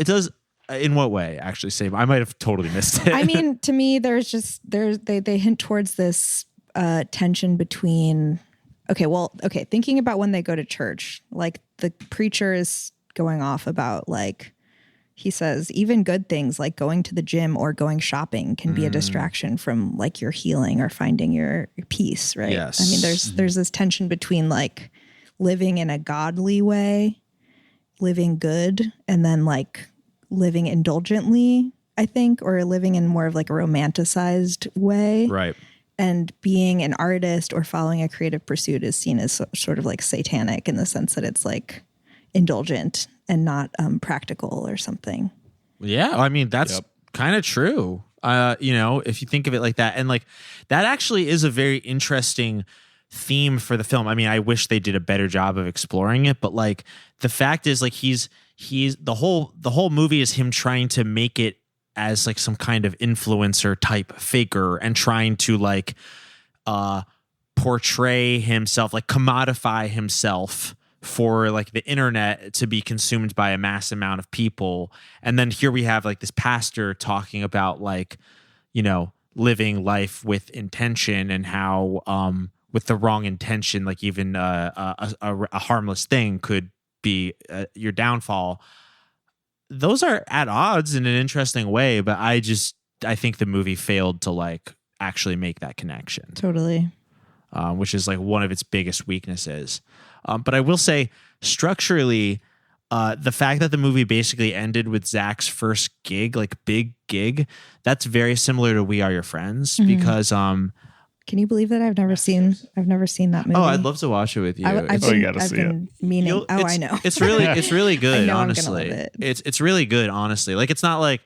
In what way? Actually, Sam, I might have totally missed it. I mean, to me, they hint towards this tension between. Okay, thinking about when they go to church, like the preacher is going off about like. He says even good things like going to the gym or going shopping can be a distraction from like your healing or finding your peace, right? Yes. I mean, there's this tension between like living in a godly way, living good, and then like living indulgently, I think, or living in more of like a romanticized way. Right. And being an artist or following a creative pursuit is seen as sort of like satanic in the sense that it's like indulgent and not practical or something. Yeah, I mean, that's kind of true. You know, if you think of it like that. And like that actually is a very interesting theme for the film. I mean, I wish they did a better job of exploring it, but like the fact is like he's the whole movie is him trying to make it as like some kind of influencer type figure and trying to like portray himself, like commodify himself for like the internet to be consumed by a mass amount of people. And then here we have like this pastor talking about like, you know, living life with intention and how with the wrong intention, like even a harmless thing could be your downfall. Those are at odds in an interesting way, but I think the movie failed to like actually make that connection. Totally. Which is like one of its biggest weaknesses. But I will say structurally, the fact that the movie basically ended with Zach's first gig, like big gig, that's very similar to We Are Your Friends because can you believe that I've never seen that movie? Oh, I'd love to watch it with you. You got to see it. I know. It's really good. I know honestly, I'm gonna love it. It's really good. Honestly, like it's not like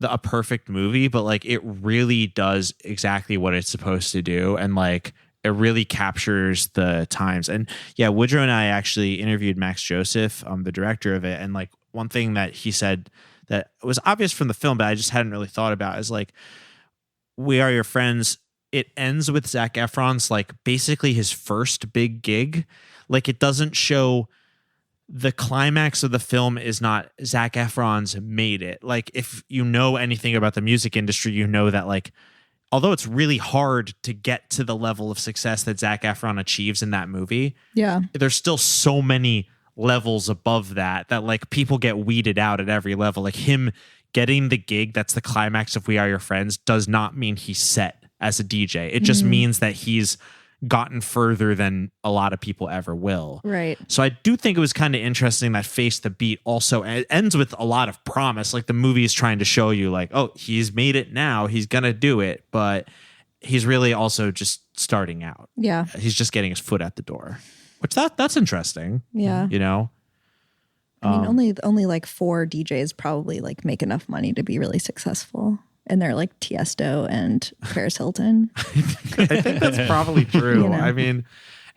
a perfect movie, but like it really does exactly what it's supposed to do, and like it really captures the times. And yeah, Woodrow and I actually interviewed Max Joseph, the director of it, and like one thing that he said that was obvious from the film, but I just hadn't really thought about is like We Are Your Friends. It ends with Zac Efron's like basically his first big gig. Like it doesn't show the climax of the film is not Zac Efron's made it. Like if you know anything about the music industry, you know that like, although it's really hard to get to the level of success that Zac Efron achieves in that movie, there's still so many levels above that like people get weeded out at every level. Like him getting the gig that's the climax of We Are Your Friends does not mean he's set as a DJ. It just means that he's gotten further than a lot of people ever will. Right. So I do think it was kind of interesting that Face the Beat also ends with a lot of promise. Like the movie is trying to show you like, oh, he's made it now. He's going to do it. But he's really also just starting out. Yeah. He's just getting his foot at the door, which that's interesting. Yeah. You know? I mean, only like 4 DJs probably like make enough money to be really successful. And they're like Tiesto and Paris Hilton. I think that's probably true. You know? I mean,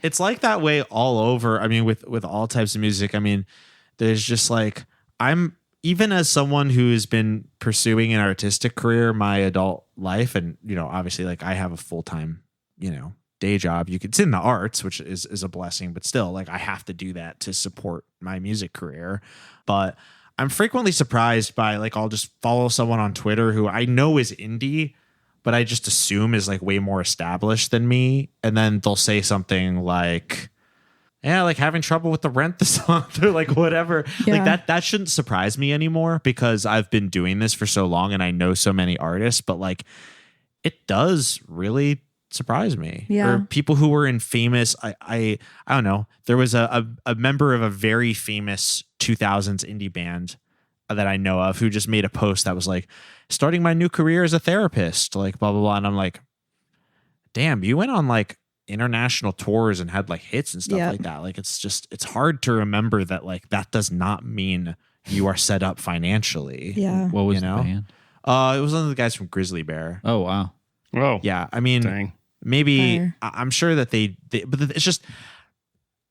it's like that way all over. I mean, with all types of music. I mean, there's just like I'm even as someone who has been pursuing an artistic career my adult life, and you know, obviously, like I have a full-time, you know, day job. It's in the arts, which is a blessing, but still, like I have to do that to support my music career. But I'm frequently surprised by like I'll just follow someone on Twitter who I know is indie, but I just assume is like way more established than me. And then they'll say something like, yeah, like having trouble with the rent this month or like whatever. Yeah. Like that shouldn't surprise me anymore because I've been doing this for so long and I know so many artists, but like it does really surprise me. Yeah. Or people who were in famous, I don't know. There was a member of a very famous 2000s indie band that I know of who just made a post that was like, starting my new career as a therapist, like blah, blah, blah. And I'm like, damn, you went on like international tours and had like hits and stuff like that. Like, it's hard to remember that like, that does not mean you are set up financially. Yeah. What was the band? It was one of the guys from Grizzly Bear. Oh, wow. Whoa. Yeah. I mean, maybe I'm sure that they, but it's just,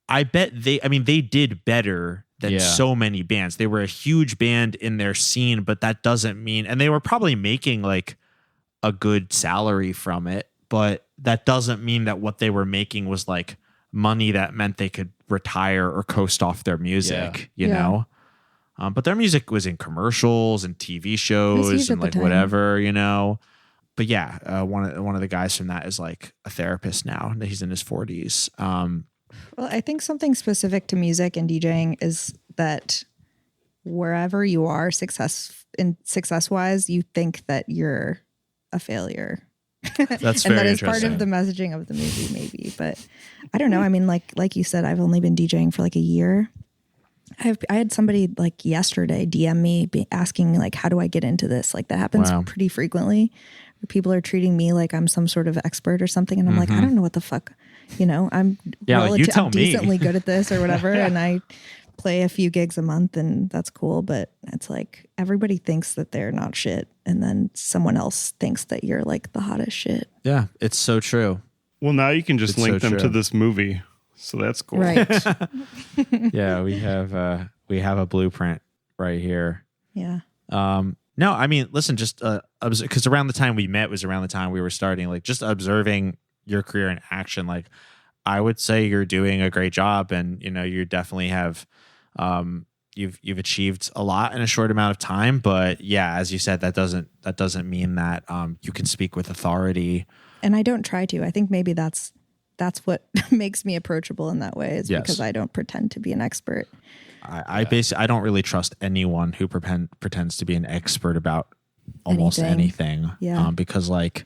I bet they did better than so many bands. They were a huge band in their scene, but that doesn't mean, and they were probably making like a good salary from it, but that doesn't mean that what they were making was like money that meant they could retire or coast off their music, you know? But their music was in commercials and TV shows and like whatever, you know? But yeah, one of the guys from that is like a therapist now. He's in his 40s. Well, I think something specific to music and DJing is that wherever you are success-wise, you think that you're a failure. That's and very that is interesting. part of the messaging of the movie, maybe. But I don't know. I mean, like you said, I've only been DJing for like a year. I had somebody like yesterday DM me asking like, how do I get into this? Like that happens pretty frequently. Where people are treating me like I'm some sort of expert or something. And I'm like, I don't know what the fuck, I'm like, you tell me. decently good at this or whatever. And I play a few gigs a month and that's cool. But it's like, everybody thinks that they're not shit. And then someone else thinks that you're like the hottest shit. Yeah, it's so true. Well, now you can just link them to this movie. So that's cool. Right. Yeah, we have a blueprint right here. Yeah. No, I mean, listen, just because around the time we met was around the time we were starting, like just observing your career in action. Like, I would say you're doing a great job, and you definitely have, you've achieved a lot in a short amount of time. But yeah, as you said, that doesn't mean that you can speak with authority. And I don't try to. I think maybe that's what makes me approachable in that way is because I don't pretend to be an expert. I don't really trust anyone who pretends to be an expert about almost anything. Yeah. Because like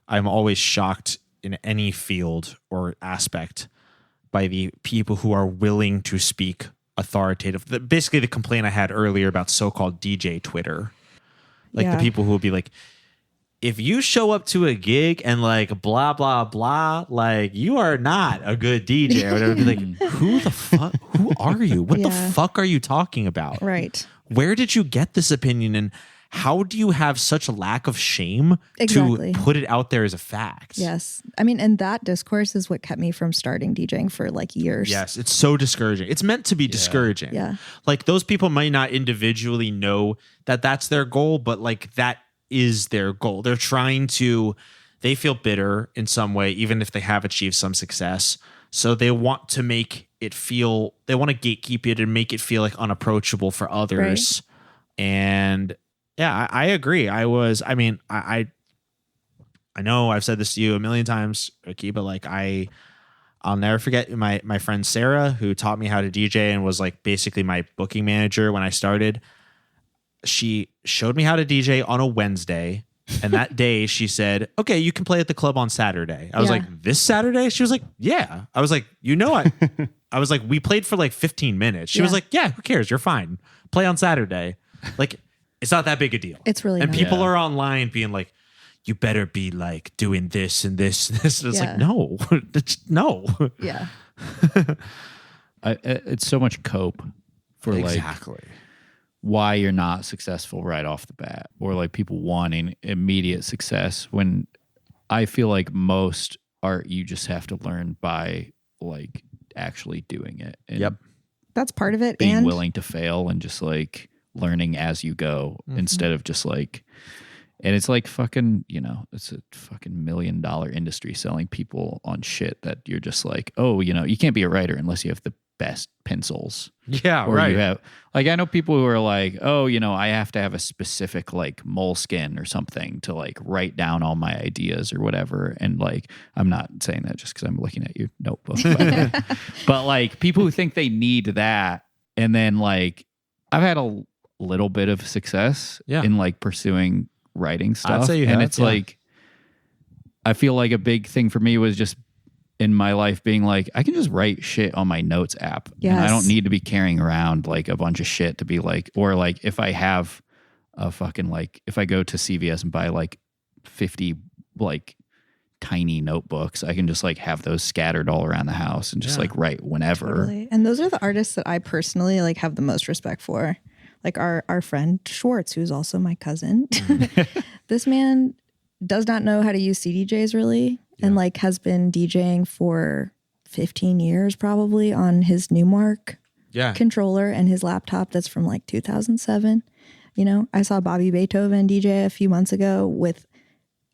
I'm always shocked in any field or aspect by the people who are willing to speak authoritative. Basically the complaint I had earlier about so-called DJ Twitter. Like the people who will be like, if you show up to a gig and like blah, blah, blah, like you are not a good DJ or whatever. Be like, who the fuck? Who are you? What the fuck are you talking about? Right. Where did you get this opinion? And how do you have such a lack of shame to put it out there as a fact? Yes. I mean, and that discourse is what kept me from starting DJing for like years. Yes. It's so discouraging. It's meant to be discouraging. Yeah. Like those people might not individually know that that's their goal, but like that is their goal. They're they feel bitter in some way, even if they have achieved some success. So they want to make it feel, they want to gatekeep it and make it feel like unapproachable for others. Right. And yeah, I agree. I know I've said this to you a million times, Ricky, but like I'll never forget my friend Sarah, who taught me how to DJ and was like basically my booking manager when I started. She showed me how to DJ on a Wednesday. And that day she said, okay, you can play at the club on Saturday. I was like, this Saturday? She was like, yeah. I was like, I was like, we played for like 15 minutes. She was like, yeah, who cares? You're fine. Play on Saturday. Like, it's not that big a deal. It's really and not. People are online being like, you better be like doing this and this and this. And it's like, no, no. Yeah. It's so much cope for exactly. like why you're not successful right off the bat, or like people wanting immediate success, when I feel like most art you just have to learn by like actually doing it. And that's part of it. Being willing to fail and just like learning as you go instead of just like, and it's like fucking, it's a fucking $1 million industry selling people on shit that you're just like, oh, you can't be a writer unless you have the best pencils. Yeah, or right. You have, like, I know people who are like, oh, I have to have a specific like moleskin or something to like write down all my ideas or whatever. And like, I'm not saying that just because I'm looking at your notebook, but like people who think they need that, and then like I've had a little bit of success in like pursuing writing stuff. I'd say you and have, it's like, I feel like a big thing for me was just in my life being like, I can just write shit on my notes app. Yes. And I don't need to be carrying around like a bunch of shit to be like, or like if I have a fucking like, if I go to CVS and buy like 50 like tiny notebooks, I can just like have those scattered all around the house and just like write whenever. Totally. And those are the artists that I personally like have the most respect for. Like our friend Schwartz, who's also my cousin. This man does not know how to use CDJs really. And like has been DJing for 15 years probably on his Newmark controller and his laptop that's from like 2007. I saw Bobby Beethoven DJ a few months ago with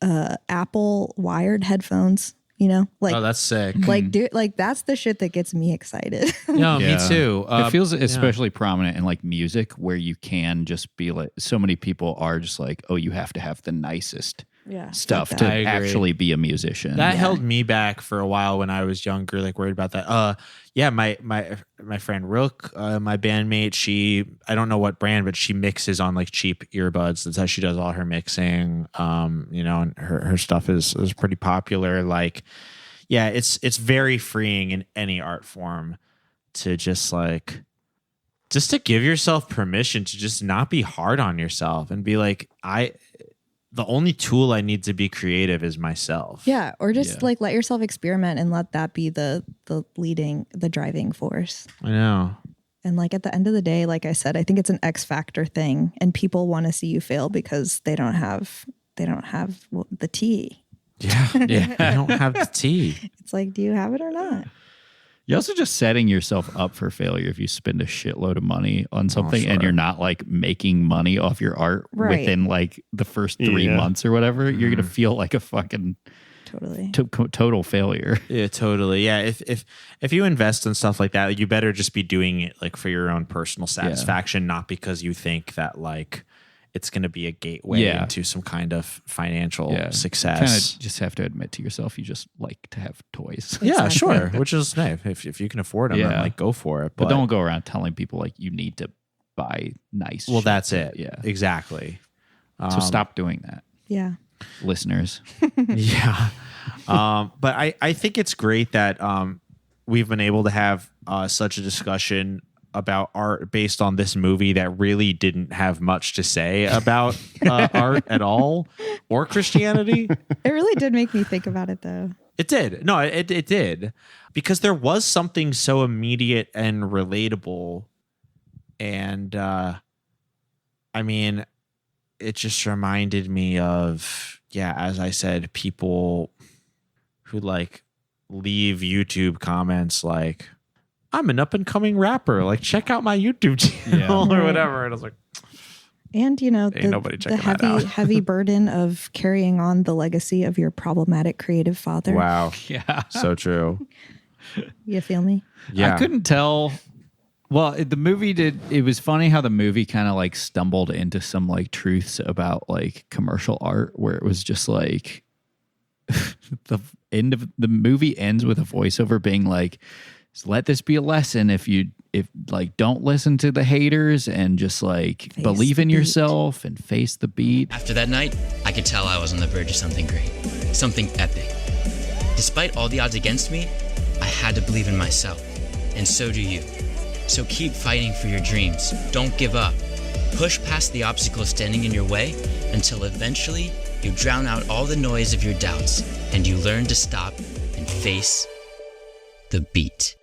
Apple wired headphones. Like, oh, that's sick. Like, dude, like that's the shit that gets me excited. No, me too. It feels especially prominent in like music, where you can just be like, so many people are just like, oh, you have to have the nicest stuff to actually be a musician. That held me back for a while when I was younger, like worried about that. My friend Rook, my bandmate, I don't know what brand, but she mixes on like cheap earbuds. That's how she does all her mixing. And her stuff is pretty popular. Like, yeah, it's very freeing in any art form to just like just to give yourself permission to just not be hard on yourself and be like, the only tool I need to be creative is myself. Yeah. Or just like let yourself experiment and let that be the driving force. I know. And like at the end of the day, like I said, I think it's an X factor thing, and people want to see you fail because they don't have the tea. Yeah. Yeah. I don't have the tea. It's like, do you have it or not? You're also just setting yourself up for failure if you spend a shitload of money on something and you're not like making money off your art within like the first 3 months or whatever. You're going to feel like a fucking total failure. Yeah, totally. Yeah. If you invest in stuff like that, you better just be doing it like for your own personal satisfaction, not because you think that like it's going to be a gateway into some kind of financial success. Kind of just have to admit to yourself you just like to have toys. Yeah, sure. Which is nice. If you can afford them, then like go for it. But don't go around telling people like you need to buy nice Well, shit. that's it. Yeah. Exactly. So stop doing that. Yeah. Listeners. Yeah. But I think it's great that we've been able to have such a discussion about art based on this movie that really didn't have much to say about art at all or Christianity. It really did make me think about it though. It did. No, it did. Because there was something so immediate and relatable. And I mean, it just reminded me of, as I said, people who like leave YouTube comments like, I'm an up and coming rapper. Like, check out my YouTube channel or whatever. And I was like, and you know, the heavy burden of carrying on the legacy of your problematic creative father. Wow. Yeah. So true. You feel me? Yeah. I couldn't tell. Well, the movie it was funny how the movie kind of like stumbled into some like truths about like commercial art where it was just like the end of the movie ends with a voiceover being like, let this be a lesson if like don't listen to the haters and just like believe in yourself and face the beat. After that night, I could tell I was on the verge of something great, something epic. Despite all the odds against me, I had to believe in myself, and so do you. So keep fighting for your dreams. Don't give up. Push past the obstacles standing in your way until eventually you drown out all the noise of your doubts and you learn to stop and face the beat.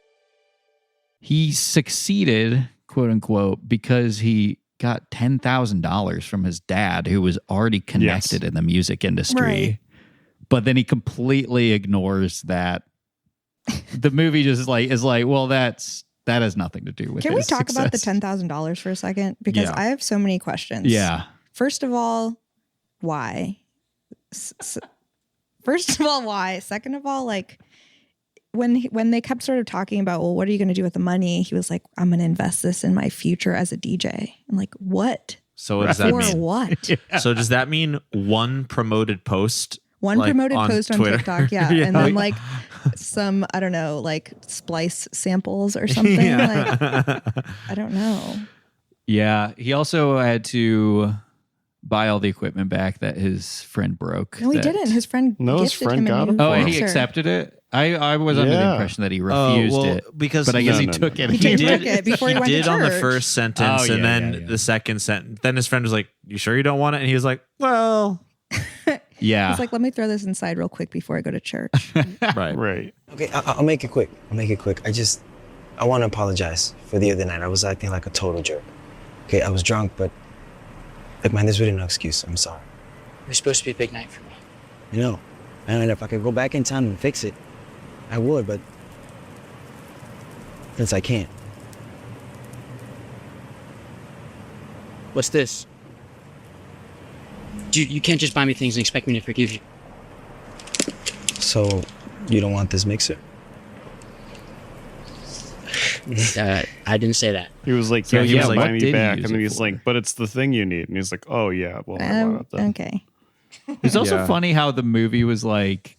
He succeeded, quote unquote, because he got $10,000 from his dad, who was already connected in the music industry. Right. But then he completely ignores that. The movie just is like, well, that has nothing to do with. Can we his talk about the success. $10,000 for a second? Because I have so many questions. Yeah. First of all, why? First of all, why? Second of all, like when they kept sort of talking about, well, what are you going to do with the money? He was like, I'm going to invest this in my future as a DJ. I'm like, what? So what does that mean? For what? So does that mean one promoted post? One like, promoted post on Twitter? TikTok, yeah. And then like some, I don't know, like splice samples or something. Like, I don't know. Yeah. He also had to buy all the equipment back that his friend broke. No, he didn't. His friend gifted him a new Oh, and he mixer. accepted it? I was under the impression that he refused it. Because but I guess he took it. He took it before he went to did on the church. first sentence, and then the second sentence. Then his friend was like, "You sure you don't want it?" And he was like, "Well, yeah." He's like, "Let me throw this inside real quick before I go to church." Right. Okay, I'll make it quick. I want to apologize for the other night. I was acting like a total jerk. Okay, I was drunk, but look, man, there's really no excuse. I'm sorry. It was supposed to be a big night for me. You know, and if I could go back in time and fix it, I would, but since I can't. What's this? Dude, you can't just buy me things and expect me to forgive you. So, you don't want this mixer? I didn't say that. He was like, So yeah, he was like, buy what me did he back. use And then it he's for? like, but it's the thing you need. And he's like, oh, yeah, well, I want it then. Okay. It's also Yeah. funny how the movie was like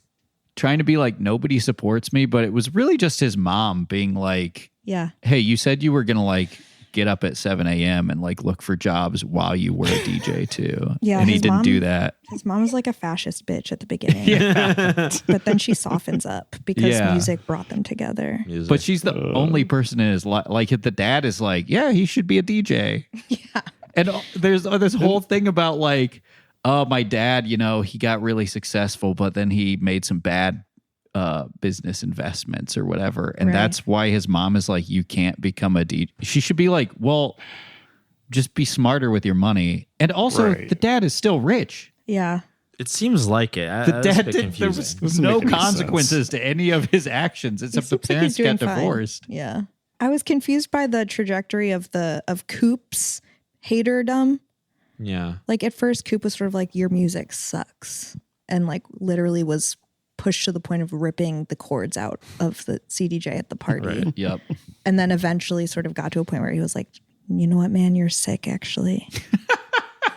trying to be like, nobody supports me, but it was really just his mom being like, Yeah. hey, you said you were going to like get up at 7 a.m. and like look for jobs while you were a DJ too. Yeah, and he didn't do that. His mom was like a fascist bitch at the beginning. But then she softens up because music brought them together. But she's the only person in his life. Like the dad is like, yeah, he should be a DJ. Yeah. And there's this whole thing about like, oh, my dad, you know, he got really successful, but then he made some bad business investments or whatever. And that's why his mom is like, you can't become a DJ. She should be like, well, just be smarter with your money. And also the dad is still rich. Yeah. It seems like it. The dad there was no consequences to any of his actions except the parents got divorced. Yeah. I was confused by the trajectory of Coop's haterdom. Yeah. Like at first Coop was sort of like, your music sucks. And like literally was pushed to the point of ripping the cords out of the CDJ at the party. Right. Yep. And then eventually sort of got to a point where he was like, you know what, man, you're sick actually.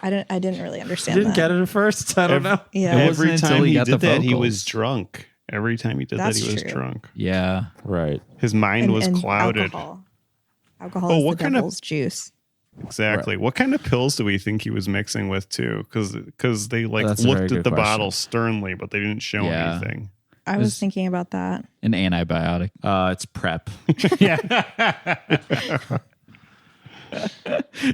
I didn't really understand Didn't get it at first. I don't know. Yeah. Every time he did that, he vocals. was drunk. Every time he did That's that, he was true. drunk. Yeah. Right. His mind was And clouded. Alcohol is what the kind of- devil's juice. Exactly. What kind of pills do we think he was mixing with too? Because they like That's a very looked at good the question. bottle sternly, but they didn't show anything. I was thinking about that. An antibiotic. It's PrEP.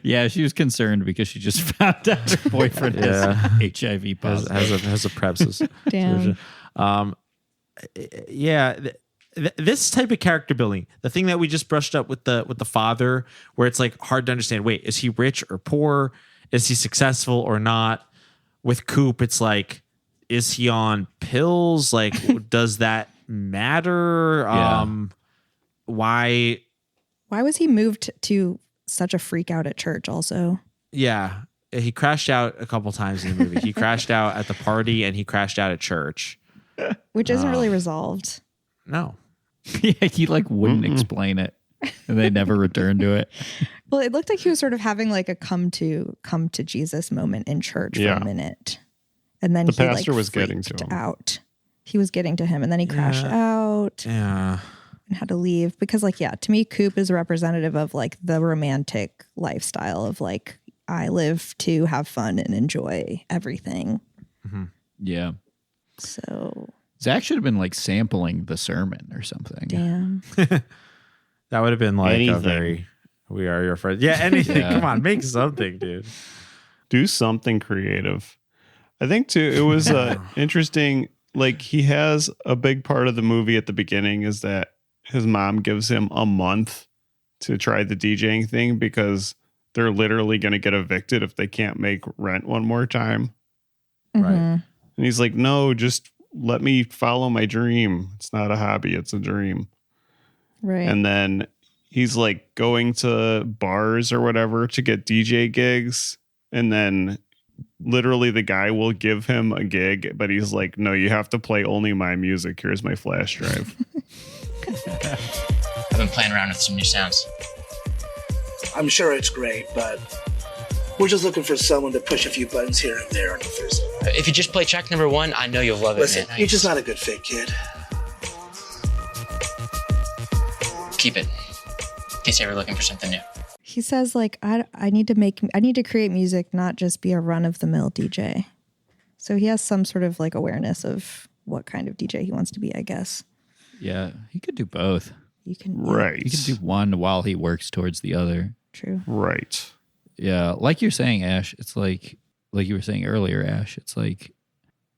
Yeah, she was concerned because she just found out her boyfriend has HIV positive. has a PrEP. Damn. This type of character building, the thing that we just brushed up with the father, where it's like hard to understand. Wait, is he rich or poor? Is he successful or not? With Coop, it's like, is he on pills? Like, does that matter? Why was he moved to such a freak out at church also? Yeah, he crashed out a couple times in the movie. He crashed out at the party and he crashed out at church, Which isn't really resolved. No. Yeah, he like wouldn't explain it, and they never returned to it. Well, it looked like he was sort of having like a come to Jesus moment in church for a minute, and then The he pastor like was getting to freaked him. out. He was getting to him, and then he crashed out. Yeah. And had to leave because, like, to me, Coop is representative of like the romantic lifestyle of like, I live to have fun and enjoy everything. Mm-hmm. Yeah. So Zach should have been like sampling the sermon or something. damn. That would have been like Anything. a very, we are your friends. Yeah, anything. Yeah. Come on, make something, dude. Do something creative. I think too, it was interesting. Like he has a big part of the movie at the beginning is that his mom gives him a month to try the DJing thing because they're literally going to get evicted if they can't make rent one more time. Right. And he's like, no, just let me follow my dream. It's not a hobby. It's a dream. Right. And then he's like going to bars or whatever to get DJ gigs. And then literally the guy will give him a gig, but he's like, no, you have to play only my music. Here's my flash drive. I've been playing around with some new sounds. I'm sure it's great, but we're just looking for someone to push a few buttons here and there on a Thursday. If you just play track number 1, I know you'll love it, Listen, man. you're just not a good fit, kid. Keep it. In case you're ever looking for something new. He says like, I need to create music, not just be a run of the mill DJ. So he has some sort of like awareness of what kind of DJ he wants to be, I guess. Yeah, he could do both. You can Right. He could do one while he works towards the other. True. Right. Yeah, like you're saying, Ash, it's like you were saying earlier, Ash, it's like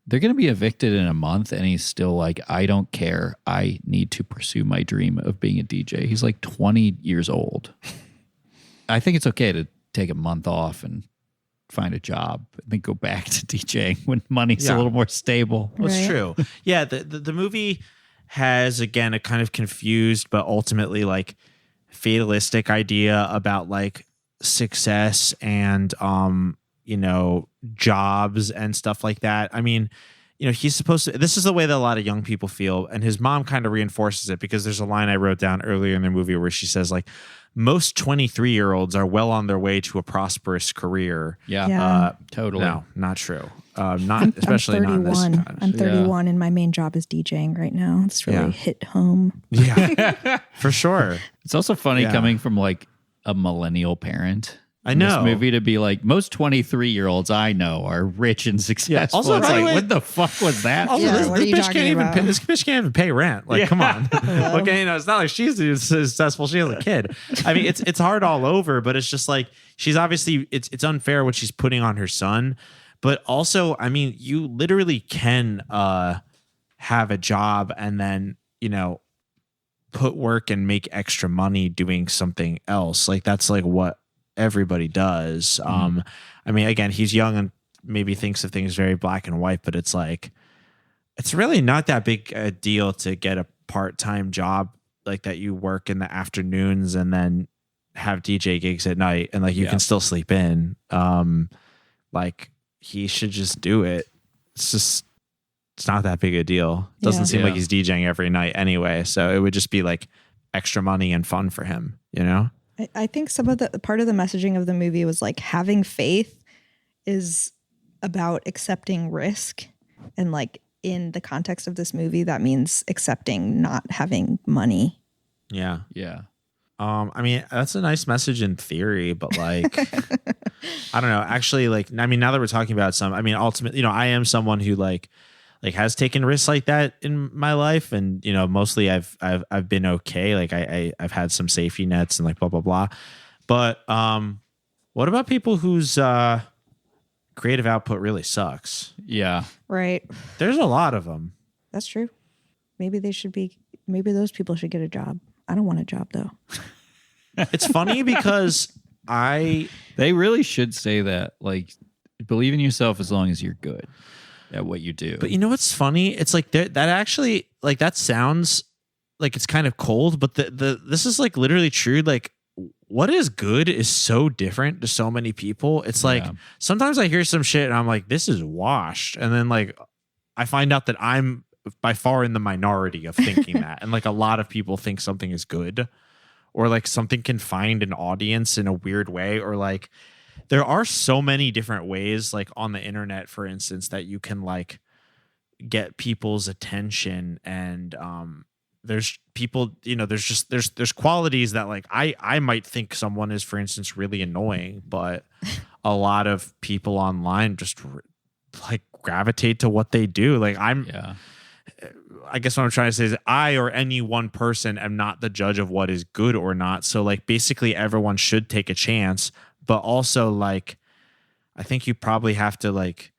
they're going to be evicted in a month and he's still like, I don't care. I need to pursue my dream of being a DJ. He's like 20 years old. I think it's okay to take a month off and find a job and then go back to DJing when money's a little more stable. Well, it's true. Yeah, the movie has, again, a kind of confused but ultimately like fatalistic idea about like success and jobs and stuff like that. I mean, he's supposed to, this is the way that a lot of young people feel, and his mom kind of reinforces it because there's a line I wrote down earlier in the movie where she says like, most 23-year-olds are well on their way to a prosperous career. Yeah. Totally. No, not true. Especially not in this. I'm 31 and my main job is DJing right now. It's really hit home. Yeah, for sure. It's also funny coming from like a millennial parent. I know. This movie to be like, most 23-year-olds I know are rich and successful. Also, it's by the like, way- what the fuck was that? Also, Yeah, what are you this talking about? bitch can't even pay rent. Like, come on. Okay, it's not like she's successful. She has a kid. I mean, it's hard all over, but it's just like she's obviously it's unfair what she's putting on her son. But also, I mean, you literally can have a job and then, put work and make extra money doing something else. Like that's like what everybody does. I mean, again, he's young and maybe thinks of things very black and white, but it's like, it's really not that big a deal to get a part-time job like that. You work in the afternoons and then have DJ gigs at night and like you can still sleep in. Like he should just do it. It's not that big a deal. It doesn't seem like he's DJing every night anyway. So it would just be like extra money and fun for him, I think some of the part of the messaging of the movie was like having faith is about accepting risk. And like in the context of this movie, that means accepting not having money. Yeah. Yeah. I mean, that's a nice message in theory, but like, I don't know. Actually, like, I mean, now that we're talking about ultimately, I am someone who like has taken risks like that in my life, and mostly I've been okay. Like I've had some safety nets and like blah blah blah. But what about people whose creative output really sucks? Yeah, right. There's a lot of them. That's true. Maybe those people should get a job. I don't want a job though. It's funny because they really should say that. Like, believe in yourself as long as you're good at what you do. But what's funny? It's like that actually, like, that sounds like it's kind of cold, but this is like literally true. Like what is good is so different to so many people. It's like sometimes I hear some shit and I'm like, this is washed. And then like I find out that I'm by far in the minority of thinking that. And like a lot of people think something is good, or like something can find an audience in a weird way, or like there are so many different ways, like on the internet, for instance, that you can like get people's attention. And there's people, there's qualities that like I might think someone is, for instance, really annoying, but a lot of people online just like gravitate to what they do. Like I guess what I'm trying to say is I or any one person am not the judge of what is good or not. So like basically everyone should take a chance, but also like I think you probably have to like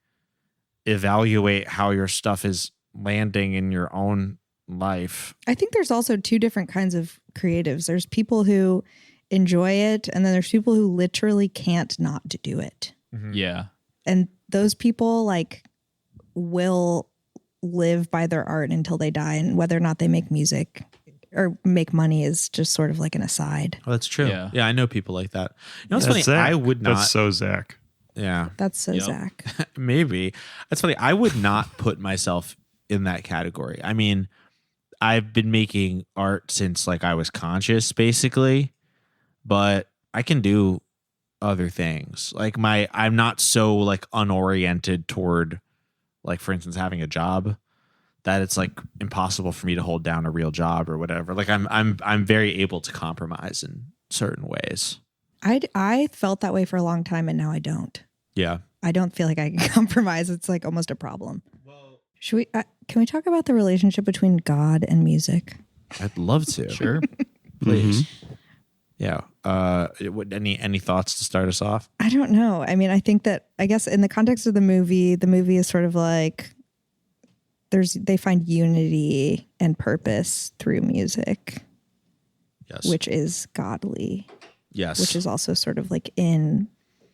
evaluate how your stuff is landing in your own life. I think there's also two different kinds of creatives. There's people who enjoy it, and then there's people who literally can't not to do it. Mm-hmm. Yeah. And those people like will live by their art until they die, and whether or not they make music or make money is just sort of like an aside. Oh, that's true. Yeah, I know people like that. It's funny. Zach. I would not. That's so Zac. Yeah, that's so Zac. Maybe that's funny. I would not put myself in that category. I mean, I've been making art since like I was conscious, basically, but I can do other things. Like I'm not so like unoriented toward, like, for instance, having a job, that it's like impossible for me to hold down a real job or whatever. Like I'm very able to compromise in certain ways. I felt that way for a long time, and now I don't. Yeah. I don't feel like I can compromise. It's like almost a problem. Should we? Can we talk about the relationship between God and music? I'd love to. Sure. Please. Mm-hmm. Yeah. Any thoughts to start us off? I don't know. I mean, I think that, I guess in the context of the movie is sort of like they find unity and purpose through music. Yes. Which is godly. Yes. Which is also sort of like in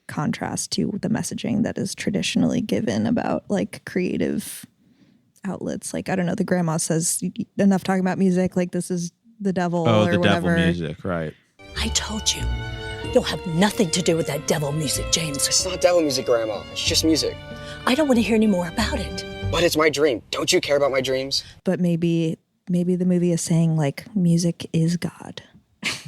contrast to the messaging that is traditionally given about like creative outlets. Like, I don't know, the grandma says enough talking about music, like this is the devil or the whatever. devil music, right. I told you. You'll have nothing to do with that devil music, James. It's not devil music, Grandma. It's just music. I don't want to hear any more about it. But it's my dream. Don't you care about my dreams? But maybe the movie is saying like music is God.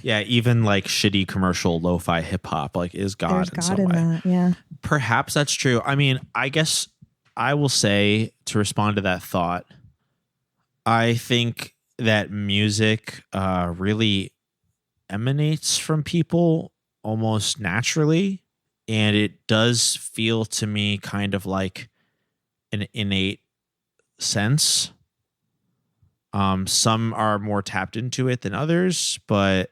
Yeah, even like shitty commercial lo-fi hip hop like is God. There's in God some in way. that, yeah. Perhaps that's true. I mean, I guess I will say, to respond to that thought, I think that music really emanates from people almost naturally, and it does feel to me kind of like an innate sense. Some are more tapped into it than others, but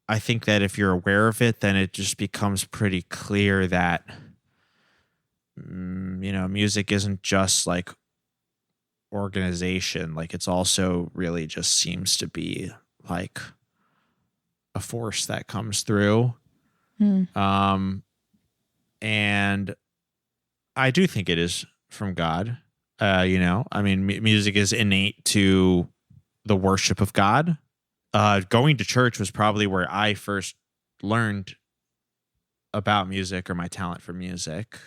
I think that if you're aware of it, then it just becomes pretty clear that, music isn't just like organization. Like, it's also really just seems to be like a force that comes through. And I do think it is from God. Music is innate to the worship of God. Going to church was probably where I first learned about music or my talent for music.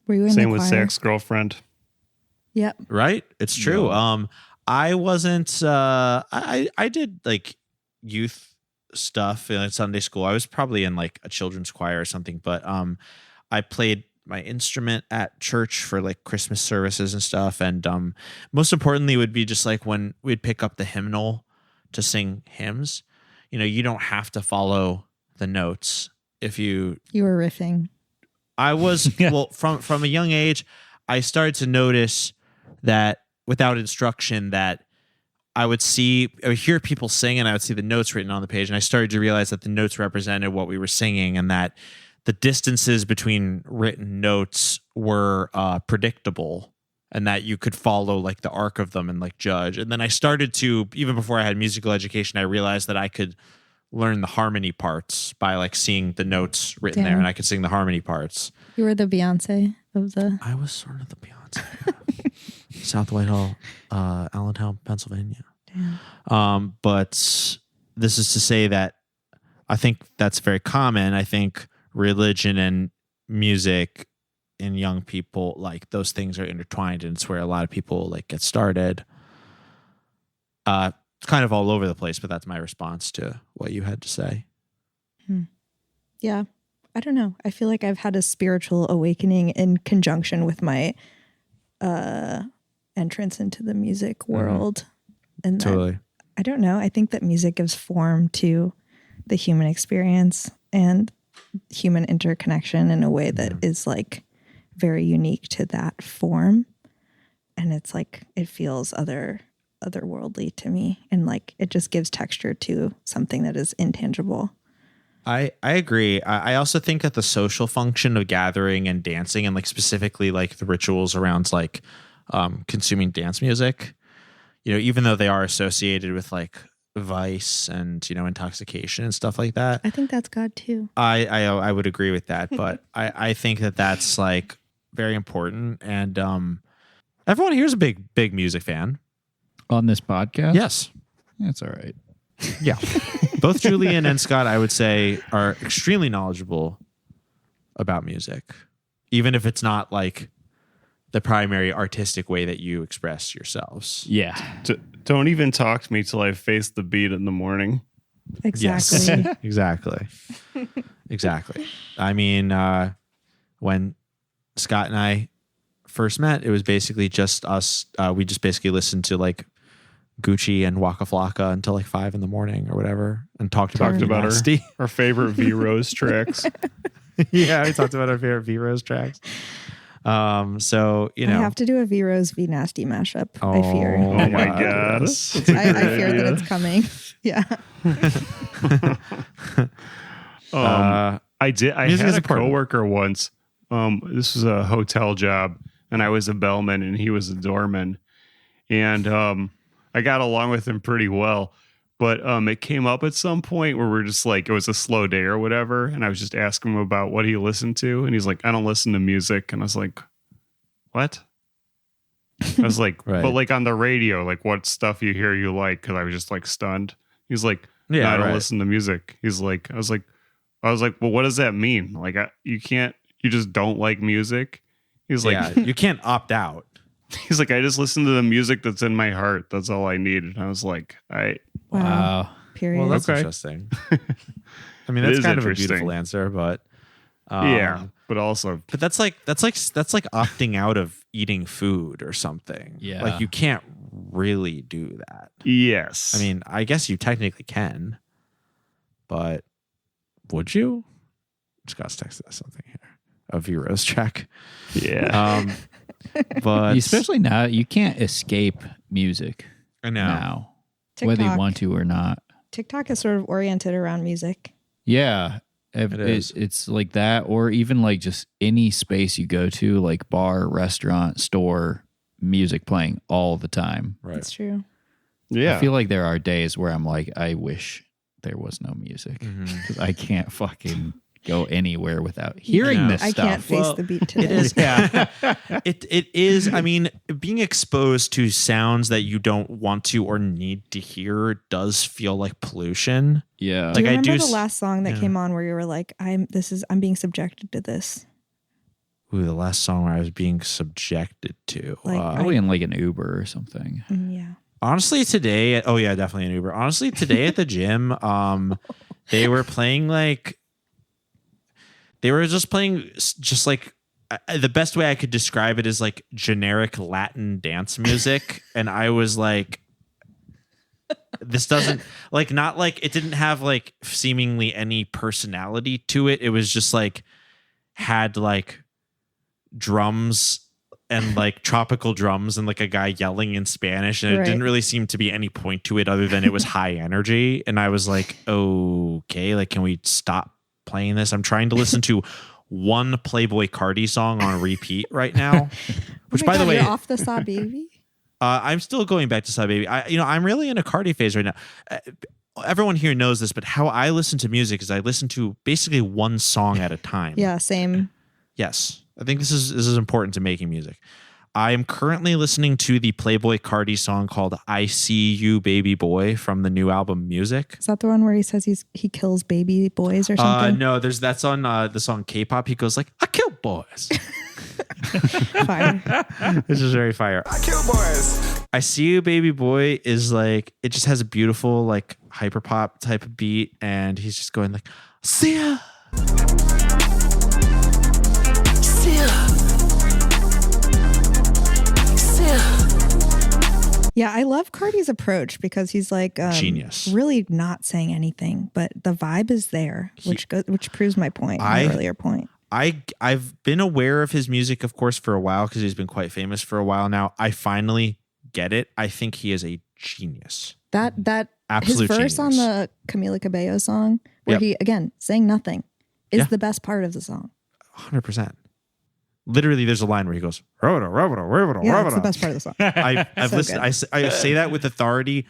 Were you in Same the with choir? Zach's girlfriend. Yep. Right? It's true. Yeah. I wasn't, I did like youth stuff in Sunday school. I was probably in like a children's choir or something, but I played my instrument at church for like Christmas services and stuff. And most importantly would be just like when we'd pick up the hymnal to sing hymns, you don't have to follow the notes. If you were riffing. I was, well, from a young age, I started to notice that without instruction that I would hear people sing and I would see the notes written on the page. And I started to realize that the notes represented what we were singing and that the distances between written notes were predictable and that you could follow like the arc of them and like judge. And then I started to, even before I had musical education, I realized that I could learn the harmony parts by like seeing the notes written there, and I could sing the harmony parts. You were the Beyonce of the... I was sort of the Beyonce. South Whitehall, Allentown, Pennsylvania. Damn. But this is to say that I think that's very common. I think religion and music in young people, like those things are intertwined, and it's where a lot of people like get started. It's kind of all over the place, but that's my response to what you had to say. Yeah. I don't know. I feel like I've had a spiritual awakening in conjunction with my entrance into the music world. And totally. I don't know. I think that music gives form to the human experience and human interconnection in a way that is like very unique to that form. And it's like, it feels otherworldly to me. And like, it just gives texture to something that is intangible. I agree. I also think that the social function of gathering and dancing, and like specifically like the rituals around like consuming dance music, even though they are associated with like vice and, intoxication and stuff like that. I think that's God too. I would agree with that. But I think that that's like very important. And everyone here is a big music fan. On this podcast? Yes. That's all right. Yeah. Both Julian and Scott, I would say, are extremely knowledgeable about music, even if it's not like the primary artistic way that you express yourselves. Yeah. Don't even talk to me till I face the beat in the morning. Exactly. Yes. Exactly. I mean, when Scott and I first met, it was basically just us. We just basically listened to like Gucci and Waka Flocka until like 5 a.m. or whatever, and talked about our favorite V Rose tracks. Yeah, we talked about our favorite V Rose tracks. So I have to do a V Rose V Nasty mashup. I fear. Oh my god! I fear that it's coming. Yeah. I did. I had a coworker once. This was a hotel job, and I was a bellman, and he was a doorman, and I got along with him pretty well. But it came up at some point where we're just like, it was a slow day or whatever. And I was just asking him about what he listened to. And he's like, I don't listen to music. And I was like, what? I was like, right. But like on the radio, like what stuff you hear you like? Because I was just like stunned. He's like, yeah, no, I don't listen to music. He's like, I was like, well, what does that mean? Like, you just don't like music. He's like, yeah, you can't opt out. He's like, I just listen to the music that's in my heart. That's all I need. And I was like, wow. Period. Well, that's interesting. I mean, that's kind of a beautiful answer, but yeah, but also, but that's like opting out of eating food or something. Yeah, like you can't really do that. Yes, I mean, I guess you technically can, but would you? Scott's texted us something here. A V-Rose track. Yeah. But especially now, you can't escape music. I know. Now, whether you want to or not. TikTok is sort of oriented around music. Yeah. It's like that, or even like just any space you go to, like bar, restaurant, store, music playing all the time. Right. That's true. Yeah. I feel like there are days where I'm like, I wish there was no music because I can't fucking go anywhere without hearing this stuff. I can't face the beat today. It is, yeah. it is. I mean, being exposed to sounds that you don't want to or need to hear does feel like pollution. Yeah. Do you remember the last song that came on where you were like, I'm being subjected to this? Ooh, the last song where I was being subjected to. Probably in like an Uber or something. Yeah. Honestly, today, oh yeah, definitely an Uber. Honestly, today at the gym, they were playing like, they were just playing just like, the best way I could describe it is like generic Latin dance music. And I was like, this doesn't like, not like, it didn't have like seemingly any personality to it. It was just like, had like drums and like tropical drums and like a guy yelling in Spanish. And it didn't really seem to be any point to it other than it was high energy. And I was like, okay, like, can we stop playing this? I'm trying to listen to one Playboy Cardi song on repeat right now. Which, by the way, you're off the Saw Baby. I'm still going back to Saw Baby. I'm really in a Cardi phase right now. Everyone here knows this, but how I listen to music is I listen to basically one song at a time. Yeah, same. Yes, I think this is important to making music. I am currently listening to the Playboy Cardi song called "I See You, Baby Boy" from the new album Music. Is that the one where he says he kills baby boys or something? No, that's on the song K-pop. He goes like, "I kill boys." Fire. This is very fire. I kill boys. "I See You, Baby Boy" is like, it just has a beautiful like hyperpop type of beat, and he's just going like, "See ya." See ya. Yeah, I love Cardi's approach because he's like genius, really not saying anything, but the vibe is there, which proves my point, my earlier point. I've been aware of his music, of course, for a while because he's been quite famous for a while now. I finally get it. I think he is a genius. That absolute his verse genius on the Camila Cabello song, where he again saying nothing, is the best part of the song. 100%. Literally, there's a line where he goes, "Roboto, roboto, roboto, yeah, roboto." It's the best part of the song. I've listened. I say that with authority.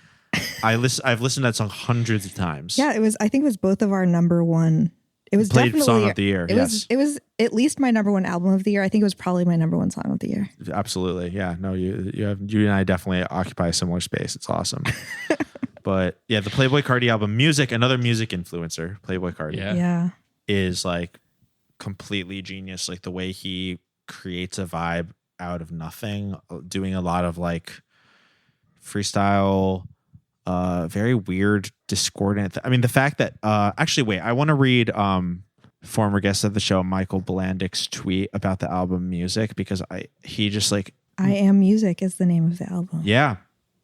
I've listened to that song hundreds of times. Yeah, I think it was both of our number one. It was played definitely song of the year. It was at least my number one album of the year. I think it was probably my number one song of the year. Absolutely, yeah. No, you and I definitely occupy a similar space. It's awesome. But yeah, the Playboy Cardi album, Music, another music influencer, Playboy Cardi, is like completely genius. Like the way he creates a vibe out of nothing, doing a lot of like freestyle, very weird, discordant. I mean, the fact that actually, wait, I want to read former guest of the show Michael Blandik's tweet about the album Music, because he just like, I Am Music is the name of the album. Yeah,